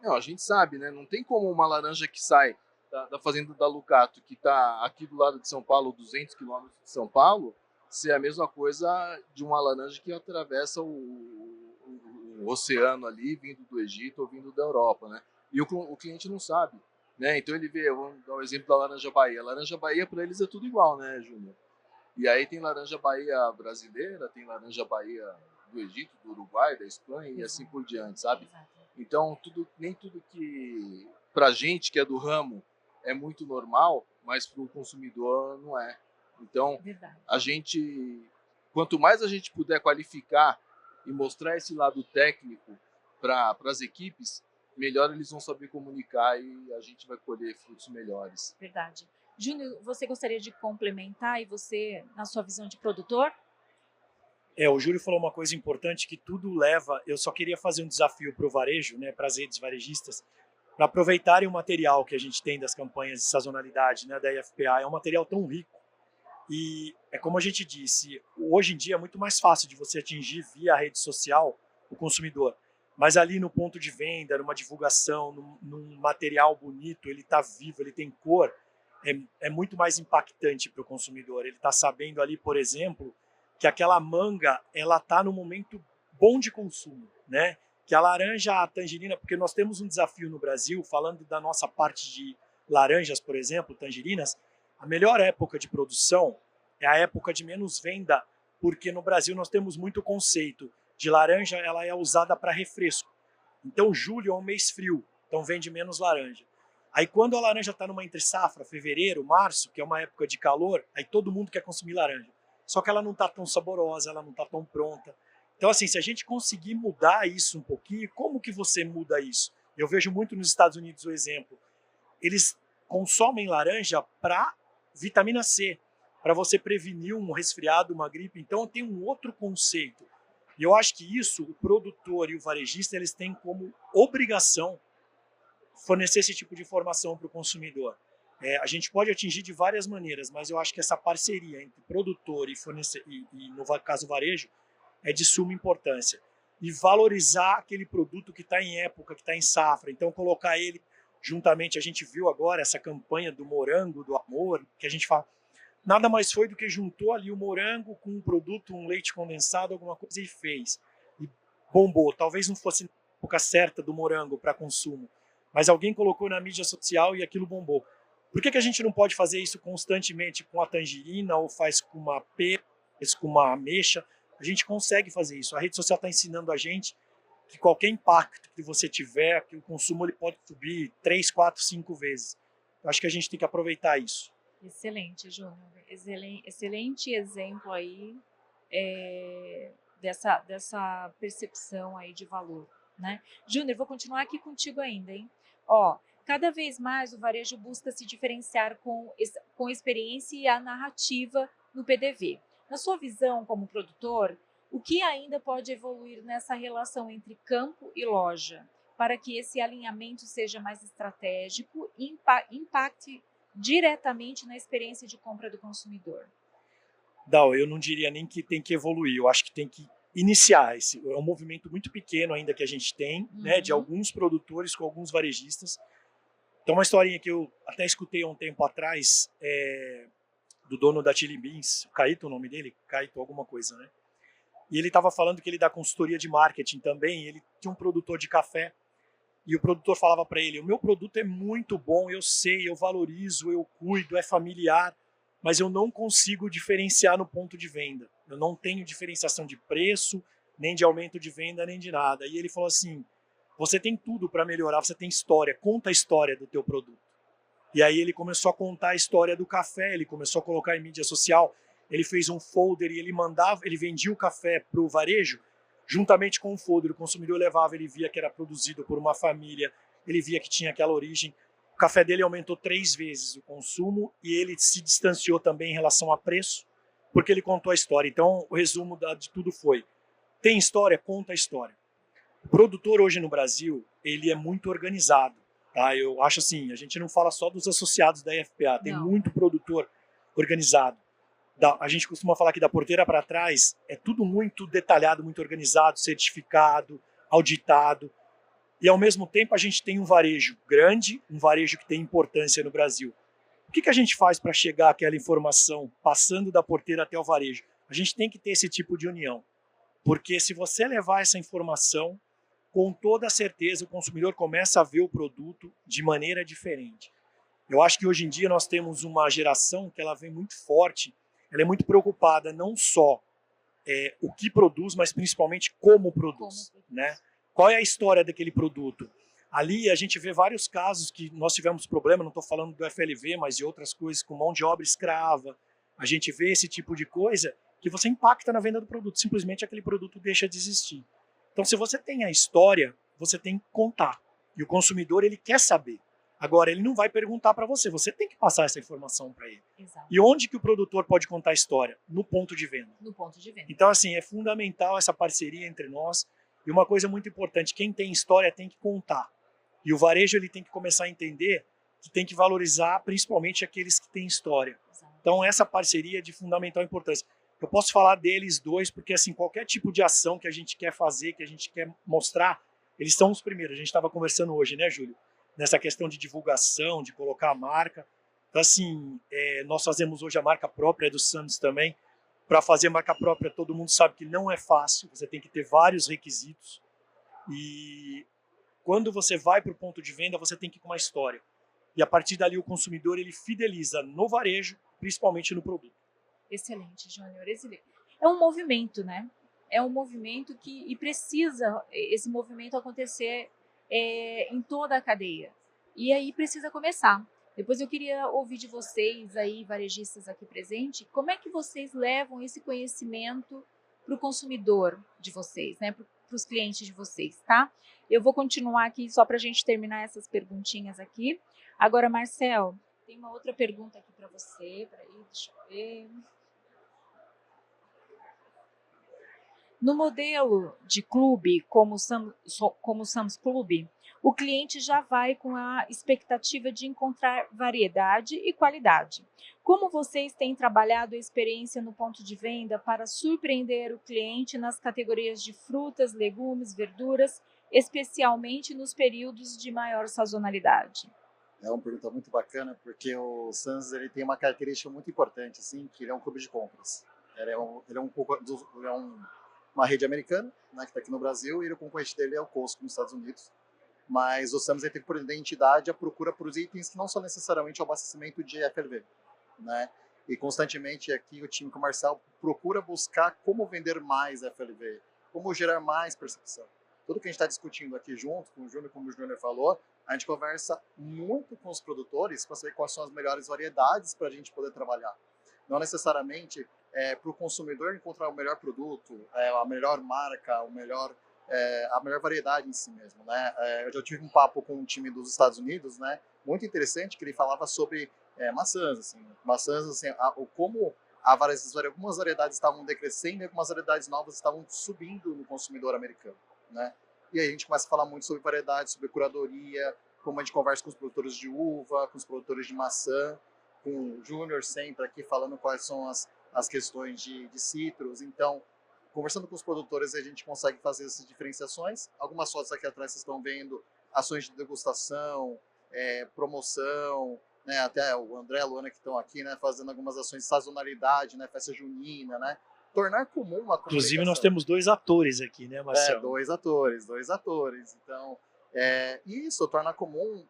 a gente sabe, né? Não tem como uma laranja que sai da fazenda da Lucato, que está aqui do lado de São Paulo, 200 quilômetros de São Paulo, ser a mesma coisa de uma laranja que atravessa o oceano ali, vindo do Egito ou vindo da Europa, né? E o cliente não sabe, né? Então ele vê, vamos dar o exemplo da laranja Bahia. A laranja Bahia para eles é tudo igual, né, Júnior? E aí tem laranja Bahia brasileira, tem laranja Bahia do Egito, do Uruguai, da Espanha e assim por diante, sabe? Então nem tudo que pra gente que é do ramo é muito normal, mas para o consumidor não é. Então, a gente, quanto mais a gente puder qualificar e mostrar esse lado técnico para as equipes, melhor eles vão saber comunicar e a gente vai colher frutos melhores. Verdade. Júnior, você gostaria de complementar, e você, na sua visão de produtor? O Júlio falou uma coisa importante, que tudo leva... Eu só queria fazer um desafio para o varejo, né, para as redes varejistas, para aproveitarem o material que a gente tem das campanhas de sazonalidade, né, da IFPA. É um material tão rico. E é como a gente disse, hoje em dia é muito mais fácil de você atingir via rede social o consumidor. Mas ali no ponto de venda, numa divulgação, num material bonito, ele está vivo, ele tem cor, é muito mais impactante para o consumidor. Ele está sabendo ali, por exemplo, que aquela manga ela está no momento bom de consumo, né? Que a laranja, a tangerina, porque nós temos um desafio no Brasil, falando da nossa parte de laranjas, por exemplo, tangerinas, a melhor época de produção é a época de menos venda, porque no Brasil nós temos muito conceito de laranja, ela é usada para refresco. Então julho é um mês frio, então vende menos laranja. Aí quando a laranja está numa entre safra, fevereiro, março, que é uma época de calor, aí todo mundo quer consumir laranja. Só que ela não está tão saborosa, ela não está tão pronta. Então assim, se a gente conseguir mudar isso um pouquinho, como que você muda isso? Eu vejo muito nos Estados Unidos o exemplo. Eles consomem laranja para vitamina C, para você prevenir um resfriado, uma gripe. Então tem um outro conceito. E eu acho que isso, o produtor e o varejista, eles têm como obrigação fornecer esse tipo de informação para o consumidor. A gente pode atingir de várias maneiras, mas eu acho que essa parceria entre produtor e no caso varejo, é de suma importância. E valorizar aquele produto que está em época, que está em safra. Então colocar ele juntamente, a gente viu agora essa campanha do morango, do amor, que a gente fala, nada mais foi do que juntou ali o morango com um produto, um leite condensado, alguma coisa, e fez. E bombou. Talvez não fosse a época certa do morango para consumo, mas alguém colocou na mídia social e aquilo bombou. Por que a gente não pode fazer isso constantemente com a tangerina, ou faz com uma pera, faz com uma ameixa? A gente consegue fazer isso. A rede social está ensinando a gente que qualquer impacto que você tiver, que o consumo ele pode subir 3, 4, 5 vezes. Eu acho que a gente tem que aproveitar isso. Excelente, Júnior. Excelente exemplo aí dessa percepção aí de valor, né? Júnior, vou continuar aqui contigo ainda, hein? Ó, cada vez mais o varejo busca se diferenciar com experiência e a narrativa no PDV. Na sua visão como produtor, o que ainda pode evoluir nessa relação entre campo e loja, para que esse alinhamento seja mais estratégico e impacte diretamente na experiência de compra do consumidor? Não, eu não diria nem que tem que evoluir, eu acho que tem que iniciar. Esse é um movimento muito pequeno ainda que a gente tem, né, de alguns produtores com alguns varejistas. Então, uma historinha que eu até escutei há um tempo atrás, do dono da Chili Beans, o Caíto, o nome dele, Caíto alguma coisa, né? E ele estava falando que ele dá consultoria de marketing também, ele tinha um produtor de café, e o produtor falava para ele, o meu produto é muito bom, eu sei, eu valorizo, eu cuido, é familiar, mas eu não consigo diferenciar no ponto de venda. Eu não tenho diferenciação de preço, nem de aumento de venda, nem de nada. E ele falou assim, você tem tudo para melhorar, você tem história, conta a história do teu produto. E aí ele começou a contar a história do café, ele começou a colocar em mídia social, ele fez um folder e ele vendia o café para o varejo, juntamente com o folder, o consumidor levava, ele via que era produzido por uma família, ele via que tinha aquela origem. O café dele aumentou 3 vezes o consumo e ele se distanciou também em relação a preço, porque ele contou a história. Então, o resumo de tudo foi, tem história? Conta a história. O produtor hoje no Brasil, ele é muito organizado. Tá? Eu acho assim, a gente não fala só dos associados da IFPA, tem muito produtor organizado. A gente costuma falar que da porteira para trás é tudo muito detalhado, muito organizado, certificado, auditado. E ao mesmo tempo a gente tem um varejo grande, um varejo que tem importância no Brasil. O que a gente faz para chegar àquela informação passando da porteira até o varejo? A gente tem que ter esse tipo de união. Porque se você levar essa informação, com toda certeza o consumidor começa a ver o produto de maneira diferente. Eu acho que hoje em dia nós temos uma geração que ela vem muito forte, ela é muito preocupada não só o que produz, mas principalmente como produz, né? Qual é a história daquele produto? Ali a gente vê vários casos que nós tivemos problema, não estou falando do FLV, mas de outras coisas, com mão de obra escrava. A gente vê esse tipo de coisa que você impacta na venda do produto, simplesmente aquele produto deixa de existir. Então, se você tem a história, você tem que contar. E o consumidor, ele quer saber. Agora, ele não vai perguntar para você, você tem que passar essa informação para ele. Exato. E onde que o produtor pode contar a história? No ponto de venda. No ponto de venda. Então, assim, é fundamental essa parceria entre nós. E uma coisa muito importante, quem tem história tem que contar. E o varejo ele tem que começar a entender que tem que valorizar principalmente aqueles que têm história. Exato. Então, essa parceria é de fundamental importância. Eu posso falar deles dois, porque assim, qualquer tipo de ação que a gente quer fazer, que a gente quer mostrar, eles são os primeiros. A gente estava conversando hoje, né, Júlio? Nessa questão de divulgação, de colocar a marca. Então, assim, nós fazemos hoje a marca própria do Santos também. Para fazer marca própria, todo mundo sabe que não é fácil, você tem que ter vários requisitos. E quando você vai para o ponto de venda, você tem que ir com uma história. E a partir dali o consumidor ele fideliza no varejo, principalmente no produto. Excelente, Júnior. Excelente. É um movimento, né? É um movimento e precisa esse movimento acontecer em toda a cadeia. E aí precisa começar. Depois eu queria ouvir de vocês aí, varejistas aqui presentes, como é que vocês levam esse conhecimento para o consumidor de vocês, né? Para os clientes de vocês, tá? Eu vou continuar aqui só para a gente terminar essas perguntinhas aqui. Agora, Marcel, tem uma outra pergunta aqui para você. Peraí, deixa eu ver. No modelo de clube, como o Sam's Club, o cliente já vai com a expectativa de encontrar variedade e qualidade. Como vocês têm trabalhado a experiência no ponto de venda para surpreender o cliente nas categorias de frutas, legumes, verduras, especialmente nos períodos de maior sazonalidade? É uma pergunta muito bacana, porque o Sam's ele tem uma característica muito importante, assim, que ele é um clube de compras. Ele é uma rede americana, né, que está aqui no Brasil, e o concorrente dele é o Costco nos Estados Unidos. mas o Summers tem por identidade a procura por itens que não são necessariamente o abastecimento de FLV, né? E constantemente aqui o time comercial procura buscar como vender mais FLV, como gerar mais percepção. Tudo que a gente está discutindo aqui junto com o Júnior, como o Júnior falou, a gente conversa muito com os produtores para saber quais são as melhores variedades para a gente poder trabalhar. Não necessariamente para o consumidor encontrar o melhor produto, a melhor marca, a melhor variedade em si mesmo, né? Eu já tive um papo com um time dos Estados Unidos, né? Muito interessante, que ele falava sobre maçãs, assim, como algumas variedades estavam decrescendo e algumas variedades novas estavam subindo no consumidor americano, né? E aí a gente começa a falar muito sobre variedades, sobre curadoria, como a gente conversa com os produtores de uva, com os produtores de maçã, com o Júnior sempre aqui falando quais são as questões de citros. Então, conversando com os produtores, a gente consegue fazer essas diferenciações. Algumas fotos aqui atrás vocês estão vendo ações de degustação, promoção, né? Até o André e a Luana que estão aqui, né? Fazendo algumas ações de sazonalidade, né? Festa junina, né? Tornar comum uma comunicação. Inclusive, nós temos 2 atores aqui, né, Marcelo? 2 atores. Então, isso torna comum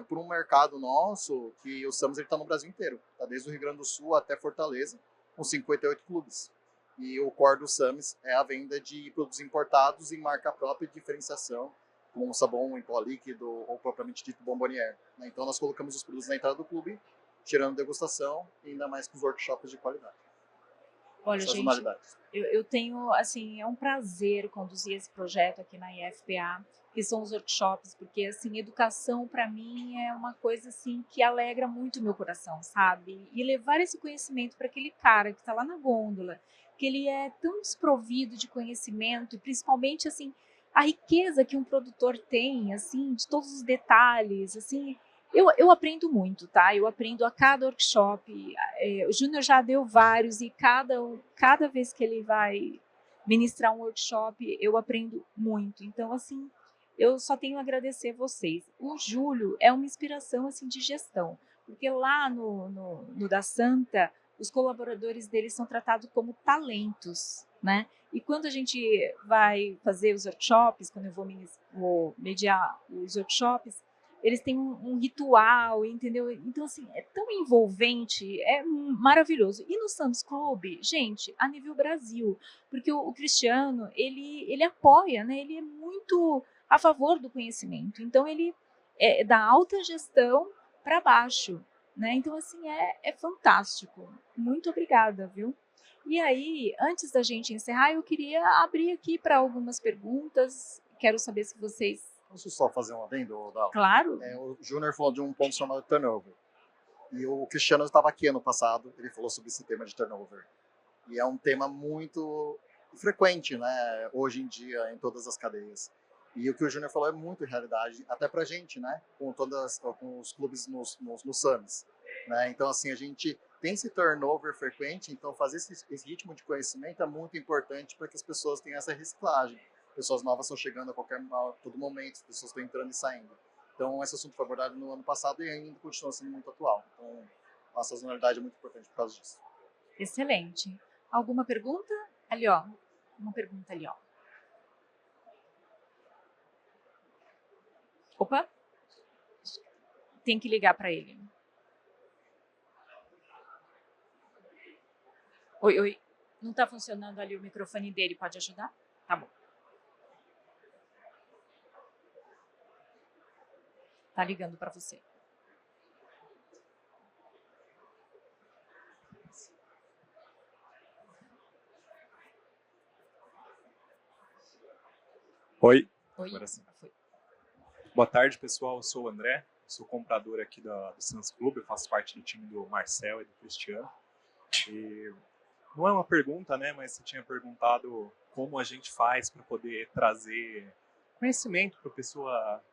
para um mercado nosso que o Summers está no Brasil inteiro. Tá desde o Rio Grande do Sul até Fortaleza, com 58 clubes. E o core do Summers é a venda de produtos importados em marca própria e diferenciação, como sabão em pó líquido ou propriamente dito bombonier. Então, nós colocamos os produtos na entrada do clube, tirando degustação e ainda mais com os workshops de qualidade. Olha, gente, eu tenho, assim, é um prazer conduzir esse projeto aqui na IFPA, que são os workshops, porque, assim, educação para mim é uma coisa, assim, que alegra muito o meu coração, sabe? E levar esse conhecimento para aquele cara que está lá na gôndola, que ele é tão desprovido de conhecimento, e principalmente, assim, a riqueza que um produtor tem, assim, de todos os detalhes, assim. Eu aprendo muito, tá? Eu aprendo a cada workshop. O Júnior já deu vários e cada vez que ele vai ministrar um workshop, eu aprendo muito. Então, assim, eu só tenho a agradecer vocês. O Júlio é uma inspiração, assim, de gestão, porque lá no Da Santa, os colaboradores deles são tratados como talentos, né? E quando a gente vai fazer os workshops, quando eu vou mediar os workshops, eles têm um ritual, entendeu? Então, assim, é tão envolvente, é maravilhoso. E no Sam's Club, gente, a nível Brasil, porque o Cristiano, ele apoia, né? Ele é muito a favor do conhecimento. Então, ele é da alta gestão para baixo, né? Então, assim, é fantástico. Muito obrigada, viu? E aí, antes da gente encerrar, eu queria abrir aqui para algumas perguntas. Quero saber se vocês... Posso só fazer um adendo, Dal? Claro. O Júnior falou de um ponto chamado turnover. E o Cristiano estava aqui ano passado, ele falou sobre esse tema de turnover. E é um tema muito frequente, né, hoje em dia, em todas as cadeias. E o que o Júnior falou é muito realidade, até pra gente, né, com os clubes nos Summers. Né? Então, assim, a gente tem esse turnover frequente, então fazer esse ritmo de conhecimento é muito importante para que as pessoas tenham essa reciclagem. Pessoas novas estão chegando a todo momento, as pessoas estão entrando e saindo. Então, esse assunto foi abordado no ano passado e ainda continua sendo muito atual. Então, a sazonalidade é muito importante por causa disso. Excelente. Alguma pergunta? Ali, ó. Uma pergunta ali, ó. Opa. Tem que ligar para ele. Oi. Não está funcionando ali o microfone dele. Pode ajudar? Tá bom. Tá ligando para você. Oi. Agora sim. Boa tarde, pessoal. Eu sou o André, sou comprador aqui do Summers Club, eu faço parte do time do Marcel e do Cristiano. E não é uma pergunta, né, mas você tinha perguntado como a gente faz para poder trazer conhecimento para a pessoa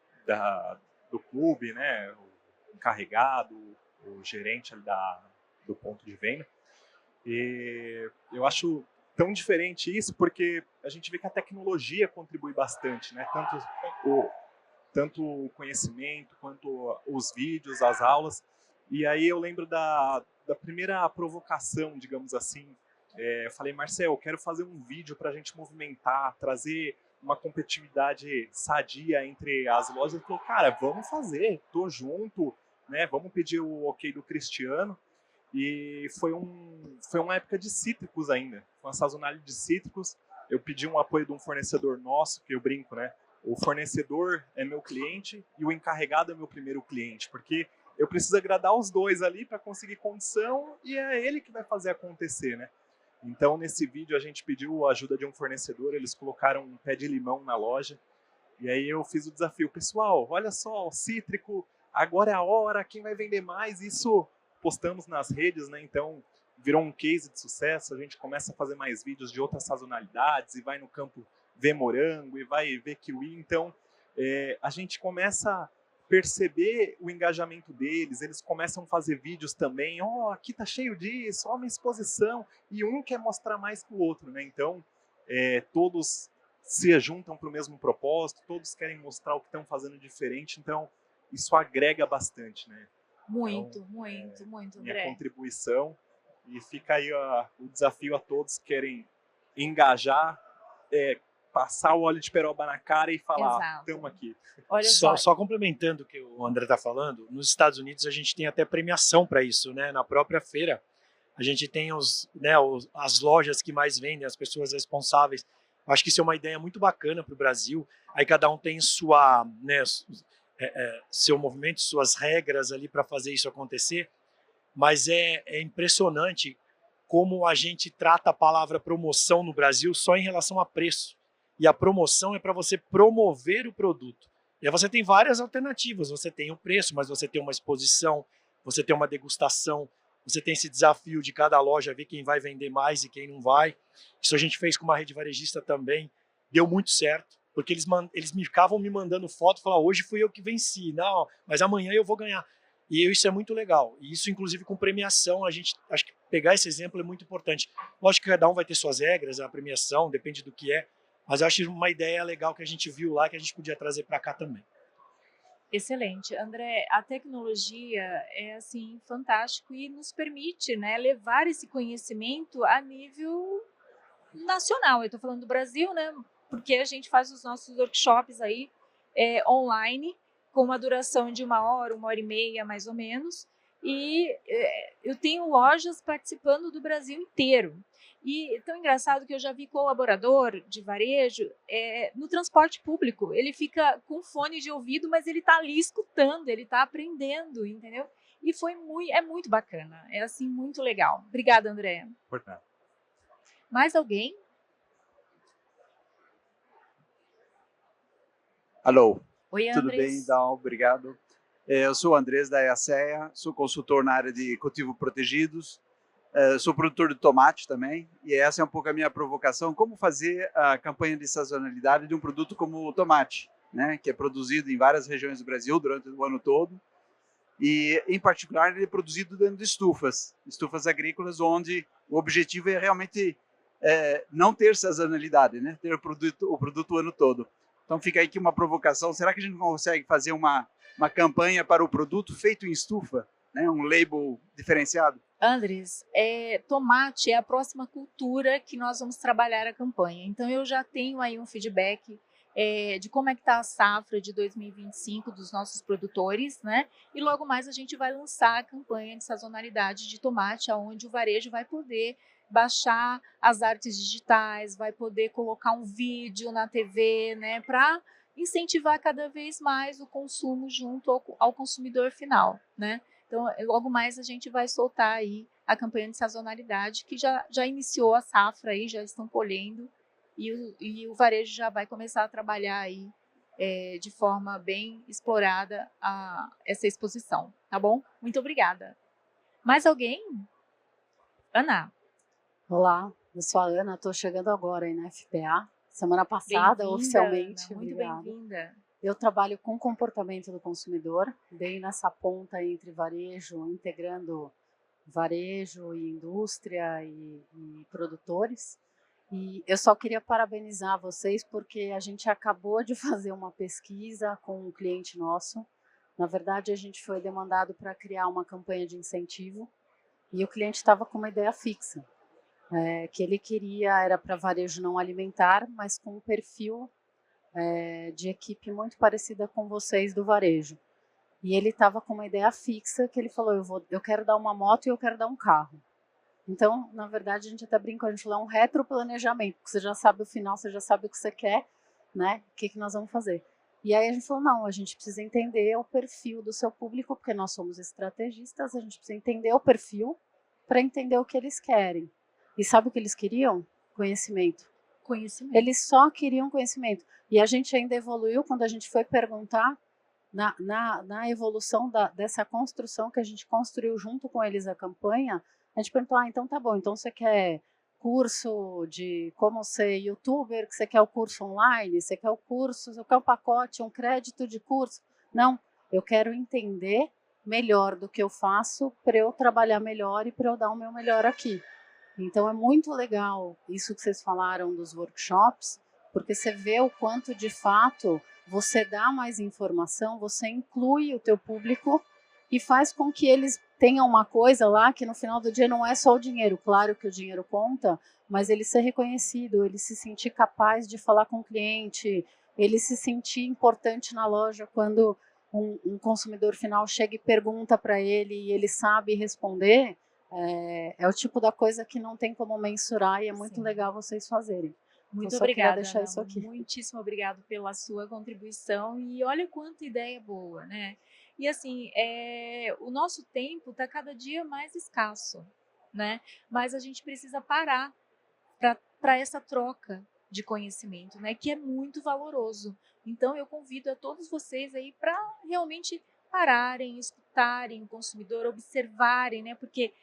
do clube, né, o encarregado, o gerente ali do ponto de venda. E eu acho tão diferente isso porque a gente vê que a tecnologia contribui bastante, né, tanto o conhecimento quanto os vídeos, as aulas. E aí eu lembro da primeira provocação, digamos assim. Eu falei, Marcel, eu quero fazer um vídeo para a gente movimentar, trazer uma competitividade sadia entre as lojas. Ele falou, cara, vamos fazer, tô junto, né? Vamos pedir o ok do Cristiano. E foi uma época de cítricos ainda, uma sazonalidade de cítricos. Eu pedi um apoio de um fornecedor nosso, que eu brinco, né? O fornecedor é meu cliente e o encarregado é meu primeiro cliente, porque eu preciso agradar os dois ali para conseguir condição e é ele que vai fazer acontecer, né? Então, nesse vídeo, a gente pediu a ajuda de um fornecedor, eles colocaram um pé de limão na loja, e aí eu fiz o desafio. Pessoal, olha só, o cítrico, agora é a hora, quem vai vender mais? Isso postamos nas redes, né? Então, virou um case de sucesso, a gente começa a fazer mais vídeos de outras sazonalidades, e vai no campo ver morango, e vai ver kiwi. Então, a gente começa a perceber o engajamento deles, eles começam a fazer vídeos também, aqui tá cheio disso, uma exposição, e um quer mostrar mais que o outro, né? Então, todos se juntam para o mesmo propósito, todos querem mostrar o que estão fazendo diferente, então isso agrega bastante, né? Muito, Então, muito, minha André. contribuição, e fica aí o desafio a todos que querem engajar, passar o óleo de peroba na cara e falar, Exato. estamos aqui. Olha Só complementando o que o André está falando, nos Estados Unidos a gente tem até premiação para isso, né? Na própria feira a gente tem as lojas que mais vendem, as pessoas responsáveis. Acho que isso é uma ideia muito bacana para o Brasil. Aí cada um tem sua, né, seu movimento, suas regras ali para fazer isso acontecer. Mas é impressionante como a gente trata a palavra promoção no Brasil só em relação a preço. E a promoção é para você promover o produto. E aí você tem várias alternativas. Você tem o preço, mas você tem uma exposição, você tem uma degustação, você tem esse desafio de cada loja ver quem vai vender mais e quem não vai. Isso a gente fez com uma rede varejista também. Deu muito certo, porque eles ficavam me mandando foto e falavam, hoje fui eu que venci. Não, mas amanhã eu vou ganhar. E isso é muito legal. E isso, inclusive, com premiação, acho que pegar esse exemplo é muito importante. Lógico que cada um vai ter suas regras, a premiação, depende do que é. Mas eu acho uma ideia legal que a gente viu lá, que a gente podia trazer para cá também. Excelente. André, a tecnologia é assim fantástico e nos permite, né, levar esse conhecimento a nível nacional. Eu estou falando do Brasil, né, porque a gente faz os nossos workshops aí online, com uma duração de 1 hora e meia, mais ou menos, e eu tenho lojas participando do Brasil inteiro. E é tão engraçado que eu já vi colaborador de varejo no transporte público. Ele fica com fone de ouvido, mas ele está ali escutando, ele está aprendendo, entendeu? E é muito bacana, é assim muito legal. Obrigada, André. Por nada. Mais alguém? Alô, Oi, tudo Andrés. bem? Então, obrigado. Eu sou o Andrés da EACEA, sou consultor na área de cultivo protegidos, sou produtor de tomate também, e essa é um pouco a minha provocação, como fazer a campanha de sazonalidade de um produto como o tomate, né, que é produzido em várias regiões do Brasil durante o ano todo, e em particular ele é produzido dentro de estufas agrícolas, onde o objetivo é realmente não ter sazonalidade, né, ter o produto o ano todo. Então fica aí aqui uma provocação, será que a gente consegue fazer uma campanha para o produto feito em estufa, né? Um label diferenciado? Andres, tomate é a próxima cultura que nós vamos trabalhar a campanha. Então eu já tenho aí um feedback de como é que está a safra de 2025 dos nossos produtores, né? E logo mais a gente vai lançar a campanha de sazonalidade de tomate, onde o varejo vai poder baixar as artes digitais, vai poder colocar um vídeo na TV, né? Para incentivar cada vez mais o consumo junto ao consumidor final, né? Então, logo mais a gente vai soltar aí a campanha de sazonalidade, que já iniciou a safra aí, já estão colhendo, e o varejo já vai começar a trabalhar aí de forma bem explorada essa exposição, tá bom? Muito obrigada. Mais alguém? Ana. Olá, eu sou a Ana, estou chegando agora aí na FPA. Semana passada, oficialmente. Ana, muito bem-vinda. Eu trabalho com comportamento do consumidor, bem nessa ponta entre varejo, integrando varejo e indústria e produtores. E eu só queria parabenizar vocês porque a gente acabou de fazer uma pesquisa com um cliente nosso. Na verdade, a gente foi demandado para criar uma campanha de incentivo e o cliente estava com uma ideia fixa. Que ele queria era para varejo não alimentar, mas com um perfil de equipe muito parecida com vocês do varejo. E ele estava com uma ideia fixa que ele falou, eu quero dar uma moto e eu quero dar um carro. Então, na verdade, a gente até brincou, a gente falou, é um retroplanejamento, porque você já sabe o final, você já sabe o que você quer, né? O que nós vamos fazer. E aí a gente falou, não, a gente precisa entender o perfil do seu público, porque nós somos estrategistas, a gente precisa entender o perfil para entender o que eles querem. E sabe o que eles queriam? Conhecimento. Conhecimento. Eles só queriam conhecimento. E a gente ainda evoluiu quando a gente foi perguntar na evolução dessa construção que a gente construiu junto com eles a campanha, a gente perguntou, então tá bom, então você quer curso de como ser youtuber, que você quer o curso online, você quer o curso, você quer um pacote, um crédito de curso? Não, eu quero entender melhor do que eu faço para eu trabalhar melhor e para eu dar o meu melhor aqui. Então é muito legal isso que vocês falaram dos workshops, porque você vê o quanto de fato você dá mais informação, você inclui o teu público e faz com que eles tenham uma coisa lá que no final do dia não é só o dinheiro, claro que o dinheiro conta, mas ele ser reconhecido, ele se sentir capaz de falar com o cliente, ele se sentir importante na loja quando um consumidor final chega e pergunta para ele e ele sabe responder, é o tipo da coisa que não tem como mensurar e é muito legal vocês fazerem. Muito eu só obrigada, deixar Ana, isso aqui. muitíssimo obrigado pela sua contribuição e olha quanta ideia boa, né? E assim, o nosso tempo está cada dia mais escasso, né? Mas a gente precisa parar para essa troca de conhecimento, né? Que é muito valoroso. Então eu convido a todos vocês aí para realmente pararem, escutarem o consumidor, observarem, né? Porque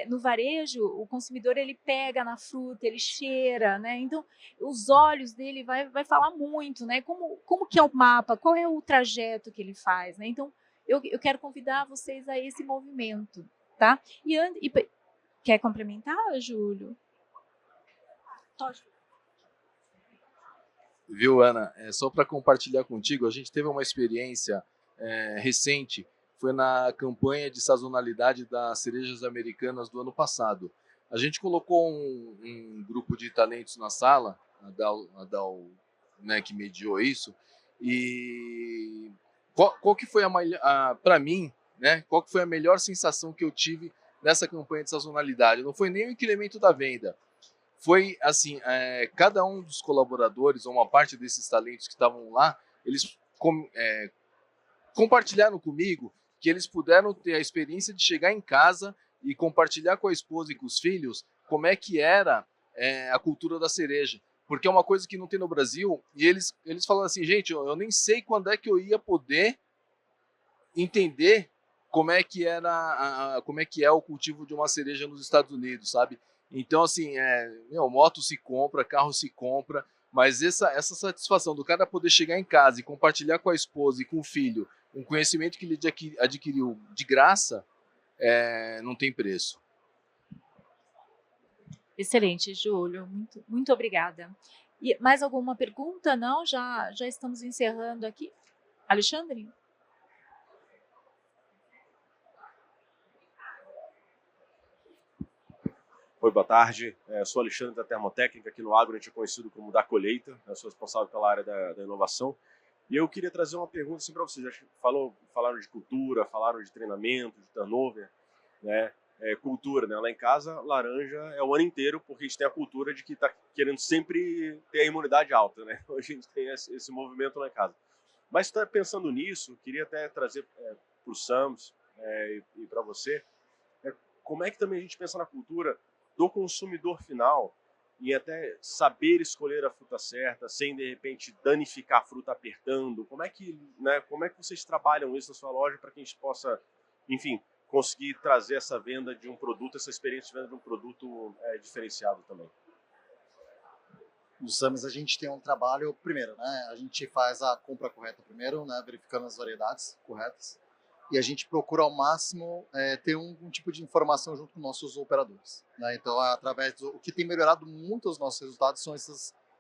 no varejo, o consumidor ele pega na fruta, ele cheira, né? Então, os olhos dele vai falar muito, né? Como que é o mapa, qual é o trajeto que ele faz, né? Então, eu quero convidar vocês a esse movimento, tá? Quer complementar, Júlio? Viu, Ana? Só para compartilhar contigo, a gente teve uma experiência recente, foi na campanha de sazonalidade das cerejas americanas do ano passado. A gente colocou um grupo de talentos na sala, a Dal, né, que mediou isso, e qual que foi para mim, né, qual que foi a melhor sensação que eu tive nessa campanha de sazonalidade? Não foi nem o incremento da venda, foi assim, cada um dos colaboradores, ou uma parte desses talentos que estavam lá, eles compartilharam comigo que eles puderam ter a experiência de chegar em casa e compartilhar com a esposa e com os filhos como é que era a cultura da cereja. Porque é uma coisa que não tem no Brasil, e eles falaram assim, gente, eu nem sei quando é que eu ia poder entender como é que é o cultivo de uma cereja nos Estados Unidos, sabe? Então, assim, moto se compra, carro se compra, mas essa satisfação do cara poder chegar em casa e compartilhar com a esposa e com o filho um conhecimento que ele adquiriu de graça, não tem preço. Excelente, Júlio. Muito, muito obrigada. E mais alguma pergunta? Não? Já estamos encerrando aqui. Alexandre? Oi, boa tarde. Sou Alexandre da Termotécnica, aqui no Agro a gente é conhecido como da colheita, eu sou responsável pela área da inovação. E eu queria trazer uma pergunta assim, para vocês. Falaram de cultura, falaram de treinamento, de turnover, né? Cultura, né? Lá em casa, laranja é o ano inteiro, porque a gente tem a cultura de que está querendo sempre ter a imunidade alta, né? Hoje a gente tem esse movimento lá em casa. Mas pensando nisso, queria até trazer para o Sams e para você, como é que também a gente pensa na cultura do consumidor final e até saber escolher a fruta certa, sem de repente danificar a fruta apertando. Como é que vocês trabalham isso na sua loja para que a gente possa, enfim, conseguir trazer essa venda de um produto, essa experiência de venda de um produto diferenciado também? No Sams a gente tem um trabalho, primeiro, né? A gente faz a compra correta primeiro, né? Verificando as variedades corretas. E a gente procura ao máximo ter um tipo de informação junto com nossos operadores, né? Então, o que tem melhorado muito os nossos resultados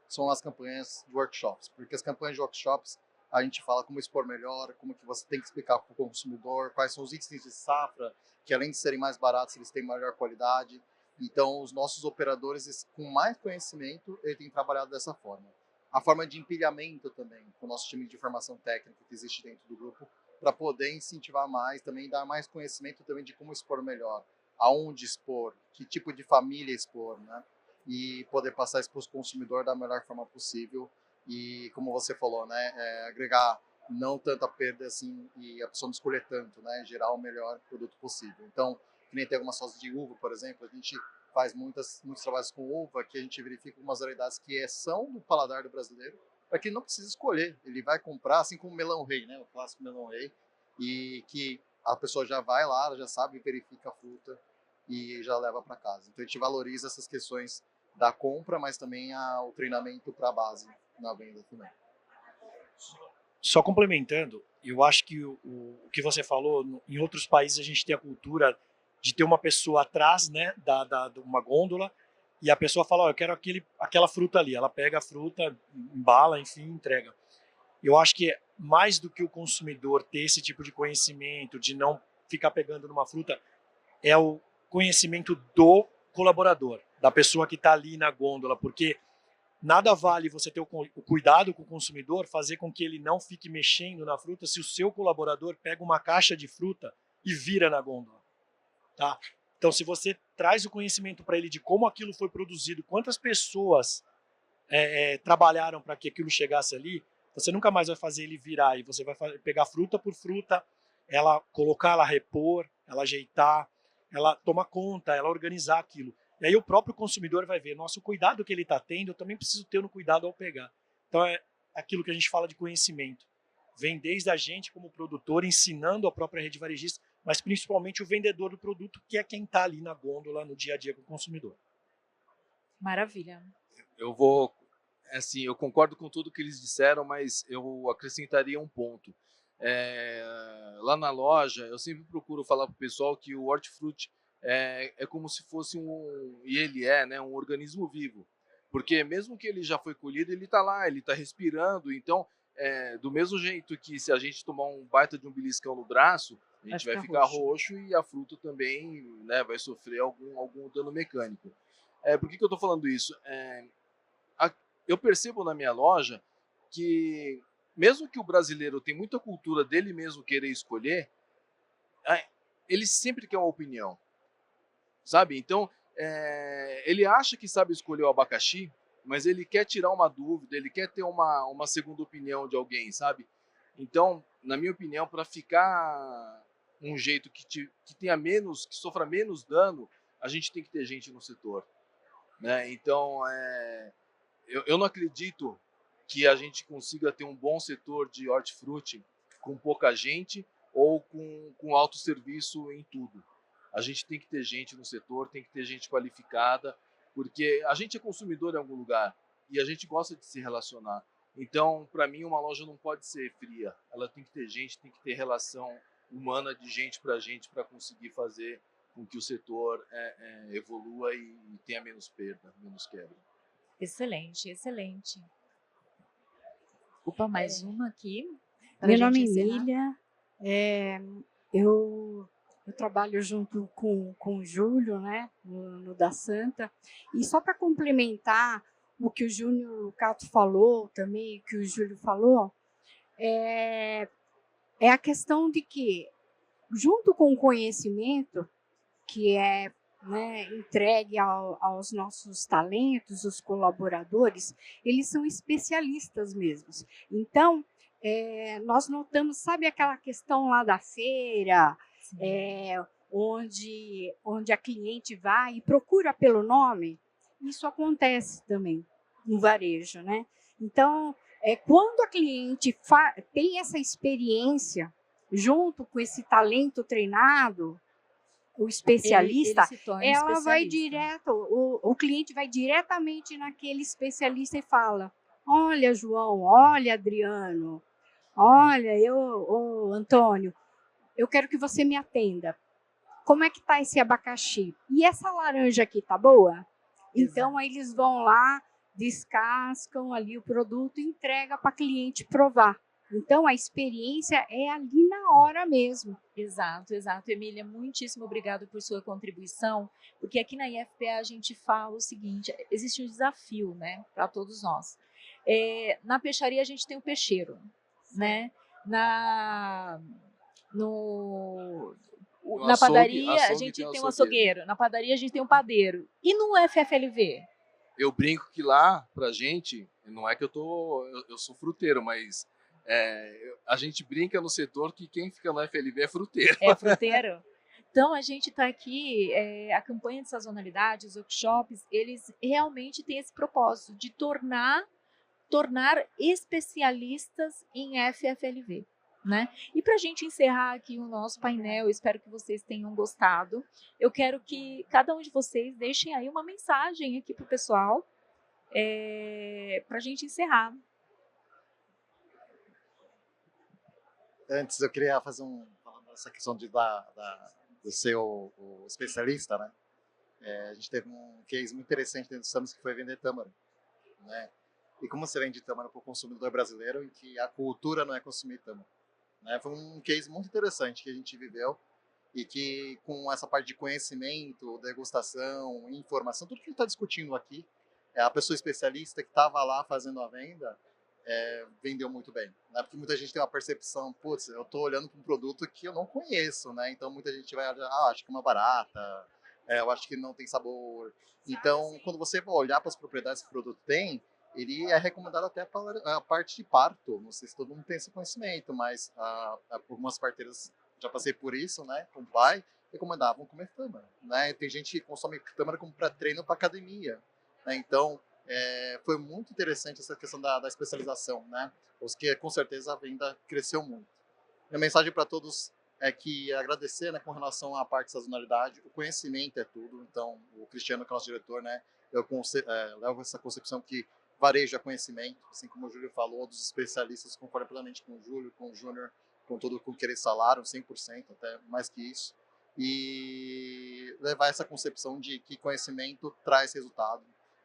são as campanhas de workshops, porque as campanhas de workshops a gente fala como expor melhor, como que você tem que explicar para o consumidor, quais são os itens de safra, que além de serem mais baratos, eles têm maior qualidade. Então, os nossos operadores, com mais conhecimento, eles têm trabalhado dessa forma. a forma de empilhamento também, com o nosso time de formação técnica que existe dentro do grupo, para poder incentivar mais, também dar mais conhecimento também de como expor melhor, aonde expor, que tipo de família expor, né? E poder passar isso para o consumidor da melhor forma possível e, como você falou, né, agregar não tanta perda assim e a pessoa não escolher tanto, né, gerar o melhor produto possível. Então, que nem tem algumas sócias de uva, por exemplo, a gente faz muitos trabalhos com uva que a gente verifica algumas variedades que são do paladar do brasileiro, para que ele não precisa escolher, ele vai comprar, assim como o melão rei, né, o clássico melão rei, e que a pessoa já vai lá, ela já sabe, verifica a fruta e já leva para casa. Então a gente valoriza essas questões da compra, mas também o treinamento para a base na venda também. Só complementando, eu acho que o que você falou, em outros países a gente tem a cultura de ter uma pessoa atrás, né, de uma gôndola, e a pessoa fala, eu quero aquela fruta ali. Ela pega a fruta, embala, enfim, entrega. Eu acho que mais do que o consumidor ter esse tipo de conhecimento, de não ficar pegando numa fruta, é o conhecimento do colaborador, da pessoa que está ali na gôndola, porque nada vale você ter o cuidado com o consumidor, fazer com que ele não fique mexendo na fruta se o seu colaborador pega uma caixa de fruta e vira na gôndola. Tá? Então, se você traz o conhecimento para ele de como aquilo foi produzido, quantas pessoas trabalharam para que aquilo chegasse ali, você nunca mais vai fazer ele virar, e você vai pegar fruta por fruta, ela colocar, ela repor, ela ajeitar, ela tomar conta, ela organizar aquilo. E aí o próprio consumidor vai ver, nossa, o cuidado que ele está tendo, eu também preciso ter no cuidado ao pegar. Então é aquilo que a gente fala de conhecimento. Vem desde a gente como produtor, ensinando a própria rede varejista, mas principalmente o vendedor do produto, que é quem está ali na gôndola, no dia a dia com o consumidor. Maravilha. Eu concordo com tudo que eles disseram, mas eu acrescentaria um ponto. Lá na loja, eu sempre procuro falar para o pessoal que o hortifruti é como se fosse e ele né, um organismo vivo. Porque mesmo que ele já foi colhido, ele está lá, ele está respirando. Então, do mesmo jeito que se a gente tomar um baita de um beliscão no braço, a gente vai ficar roxo e a fruta também, né, vai sofrer algum dano mecânico. Por que eu estou falando isso? Eu percebo na minha loja que, mesmo que o brasileiro tenha muita cultura dele mesmo querer escolher, ele sempre quer uma opinião, sabe? Então, ele acha que sabe escolher o abacaxi, mas ele quer tirar uma dúvida, ele quer ter uma segunda opinião de alguém, sabe? Então, na minha opinião, para ficar um jeito que tenha menos, que sofra menos dano, a gente tem que ter gente no setor, né? Então, eu não acredito que a gente consiga ter um bom setor de hortifruti com pouca gente ou com alto serviço em tudo. A gente tem que ter gente no setor, tem que ter gente qualificada, porque a gente é consumidor em algum lugar e a gente gosta de se relacionar. Então, para mim, uma loja não pode ser fria. Ela tem que ter gente, tem que ter relação humana de gente para conseguir fazer com que o setor evolua e tenha menos perda, menos quebra. Excelente, excelente. Opa, mais uma aqui. Meu nome é Emília. Eu trabalho junto com o Júlio, né, no Da Santa. E só para complementar o que o Júnior Lucato falou também, o que o Júlio falou, é a questão de que, junto com o conhecimento que é, né, entregue aos nossos talentos, os colaboradores, eles são especialistas mesmos. Então, nós notamos, sabe aquela questão lá da feira, onde a cliente vai e procura pelo nome? Isso acontece também no varejo, né? Então, quando a cliente tem essa experiência, junto com esse talento treinado, o especialista, ela vai direto, o cliente vai diretamente naquele especialista e fala: olha, João, olha, Adriano, olha, Antônio, eu quero que você me atenda. Como é que tá esse abacaxi? E essa laranja aqui tá boa? Então, aí eles vão lá, descascam ali o produto e entregam para a cliente provar. Então, a experiência é ali na hora mesmo. Exato, exato. Emília, muitíssimo obrigado por sua contribuição, porque aqui na IFPA a gente fala o seguinte, existe um desafio, né, para todos nós. Na peixaria a gente tem o peixeiro, né? Na padaria a gente tem um açougueiro, na padaria a gente tem um padeiro. E no FFLV? Eu brinco que lá, pra gente, não é que eu sou fruteiro, mas a gente brinca no setor que quem fica no FLV é fruteiro. É fruteiro? Então, a gente está aqui, a campanha de sazonalidade, os workshops, eles realmente têm esse propósito de tornar especialistas em FFLV. Né? E para a gente encerrar aqui o nosso painel, espero que vocês tenham gostado. Eu quero que cada um de vocês deixem aí uma mensagem aqui para o pessoal, para a gente encerrar. Antes, eu queria fazer falando dessa questão de ser o especialista, né? A gente teve um case muito interessante dentro do Summit que foi vender tâmara, né? E como você vende tâmara para o consumidor brasileiro, em que a cultura não é consumir tâmara, né? Foi um case muito interessante que a gente viveu e que com essa parte de conhecimento, degustação, informação, tudo que a gente está discutindo aqui, a pessoa especialista que estava lá fazendo a venda vendeu muito bem, né? Porque muita gente tem uma percepção, putz, eu estou olhando para um produto que eu não conheço, né? Então muita gente vai olhar, acho que é uma barata, eu acho que não tem sabor. Então, quando você vai olhar para as propriedades que o produto tem, ele é recomendado até para a parte de parto. Não sei se todo mundo tem esse conhecimento, mas algumas parteiras, já passei por isso, né, com o pai, recomendavam comer tâmara, né? Tem gente que consome tâmara como para treino para academia, né? Então, foi muito interessante essa questão da especialização, né? Porque com certeza a venda cresceu muito. Minha mensagem para todos é que agradecer, né, com relação à parte de sazonalidade, o conhecimento é tudo. Então, o Cristiano, que é nosso diretor, né, eu levo essa concepção que varejo é conhecimento, assim como o Júlio falou, dos especialistas, concordo plenamente com o Júlio, com o Júnior, com tudo com que eles falaram, 100%, até mais que isso, e levar essa concepção de que conhecimento traz resultado,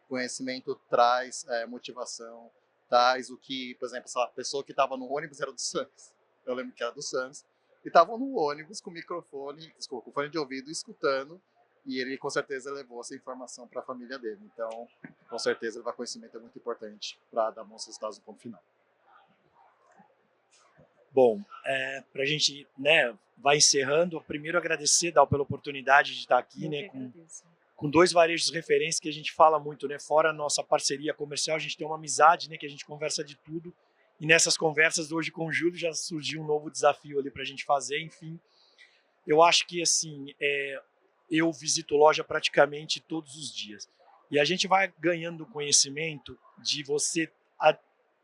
conhecimento traz motivação, traz o que, por exemplo, essa pessoa que estava no ônibus era do Santos, eu lembro que era do Santos, e estavam no ônibus com com fone de ouvido, escutando, e ele com certeza levou essa informação para a família dele. Então, com certeza, levar conhecimento é muito importante para dar bons resultados no ponto final. Bom, para a gente, né, vai encerrando, primeiro agradecer, Dal, pela oportunidade de estar aqui, né, com dois varejos referência que a gente fala muito, né, fora a nossa parceria comercial, a gente tem uma amizade, né, que a gente conversa de tudo, e nessas conversas hoje com o Júlio já surgiu um novo desafio ali para a gente fazer, enfim. Eu acho que, assim, eu visito loja praticamente todos os dias. E a gente vai ganhando conhecimento de você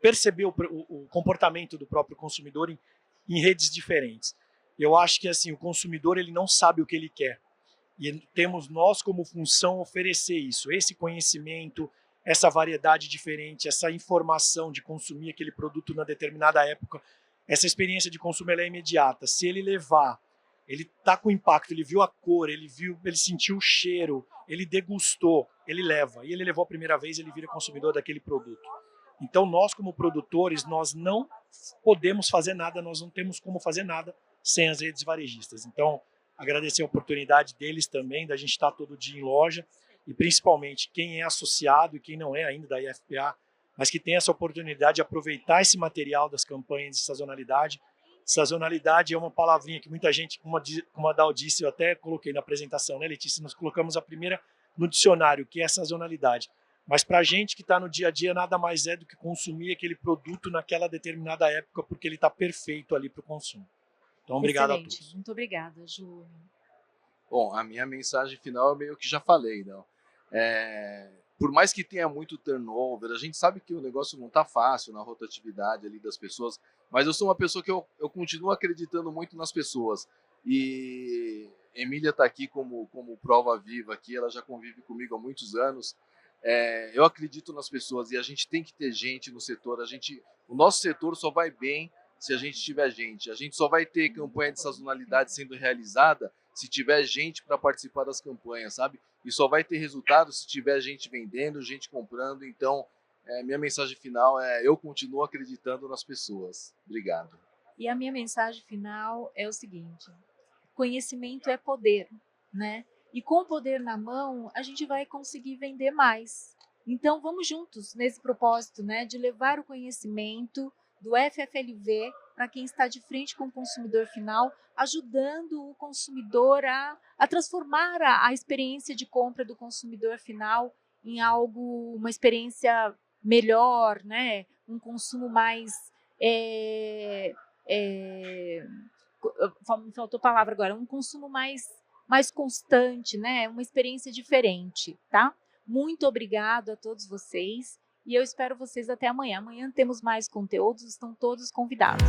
perceber o comportamento do próprio consumidor em redes diferentes. Eu acho que assim, o consumidor ele não sabe o que ele quer. E temos nós como função oferecer isso, esse conhecimento, essa variedade diferente, essa informação de consumir aquele produto na determinada época. Essa experiência de consumo ela é imediata. Se ele levar, ele está com impacto, ele viu a cor, ele sentiu o cheiro, ele degustou, ele leva. E ele levou a primeira vez, ele vira consumidor daquele produto. Então nós como produtores, nós não podemos fazer nada, nós não temos como fazer nada sem as redes varejistas. Então agradecer a oportunidade deles também, da gente estar todo dia em loja, e principalmente quem é associado e quem não é ainda da IFPA, mas que tem essa oportunidade de aproveitar esse material das campanhas de sazonalidade. Sazonalidade é uma palavrinha que muita gente, como a Dal disse, eu até coloquei na apresentação, né, Letícia? Nós colocamos a primeira no dicionário, que é sazonalidade. Mas para a gente que está no dia a dia, nada mais é do que consumir aquele produto naquela determinada época, porque ele está perfeito ali para o consumo. Então, obrigado a todos. Muito obrigada, Júlio. Bom, a minha mensagem final eu meio que já falei, não? Por mais que tenha muito turnover, a gente sabe que o negócio não está fácil na rotatividade ali das pessoas, mas eu sou uma pessoa que eu continuo acreditando muito nas pessoas. E Emília está aqui como prova viva aqui, ela já convive comigo há muitos anos. Eu acredito nas pessoas e a gente tem que ter gente no setor. O nosso setor só vai bem se a gente tiver gente. A gente só vai ter campanha de sazonalidade sendo realizada se tiver gente para participar das campanhas, sabe? E só vai ter resultado se tiver gente vendendo, gente comprando. Então, minha mensagem final eu continuo acreditando nas pessoas. Obrigado. E a minha mensagem final é o seguinte: conhecimento é poder, né? E com o poder na mão, a gente vai conseguir vender mais. Então, vamos juntos nesse propósito, né, de levar o conhecimento do FFLV para quem está de frente com o consumidor final, ajudando o consumidor a transformar a experiência de compra do consumidor final em algo, uma experiência melhor, né, um consumo mais... me faltou palavra agora, um consumo mais constante, né, uma experiência diferente, tá? Muito obrigado a todos vocês e eu espero vocês até amanhã. Amanhã temos mais conteúdos, estão todos convidados.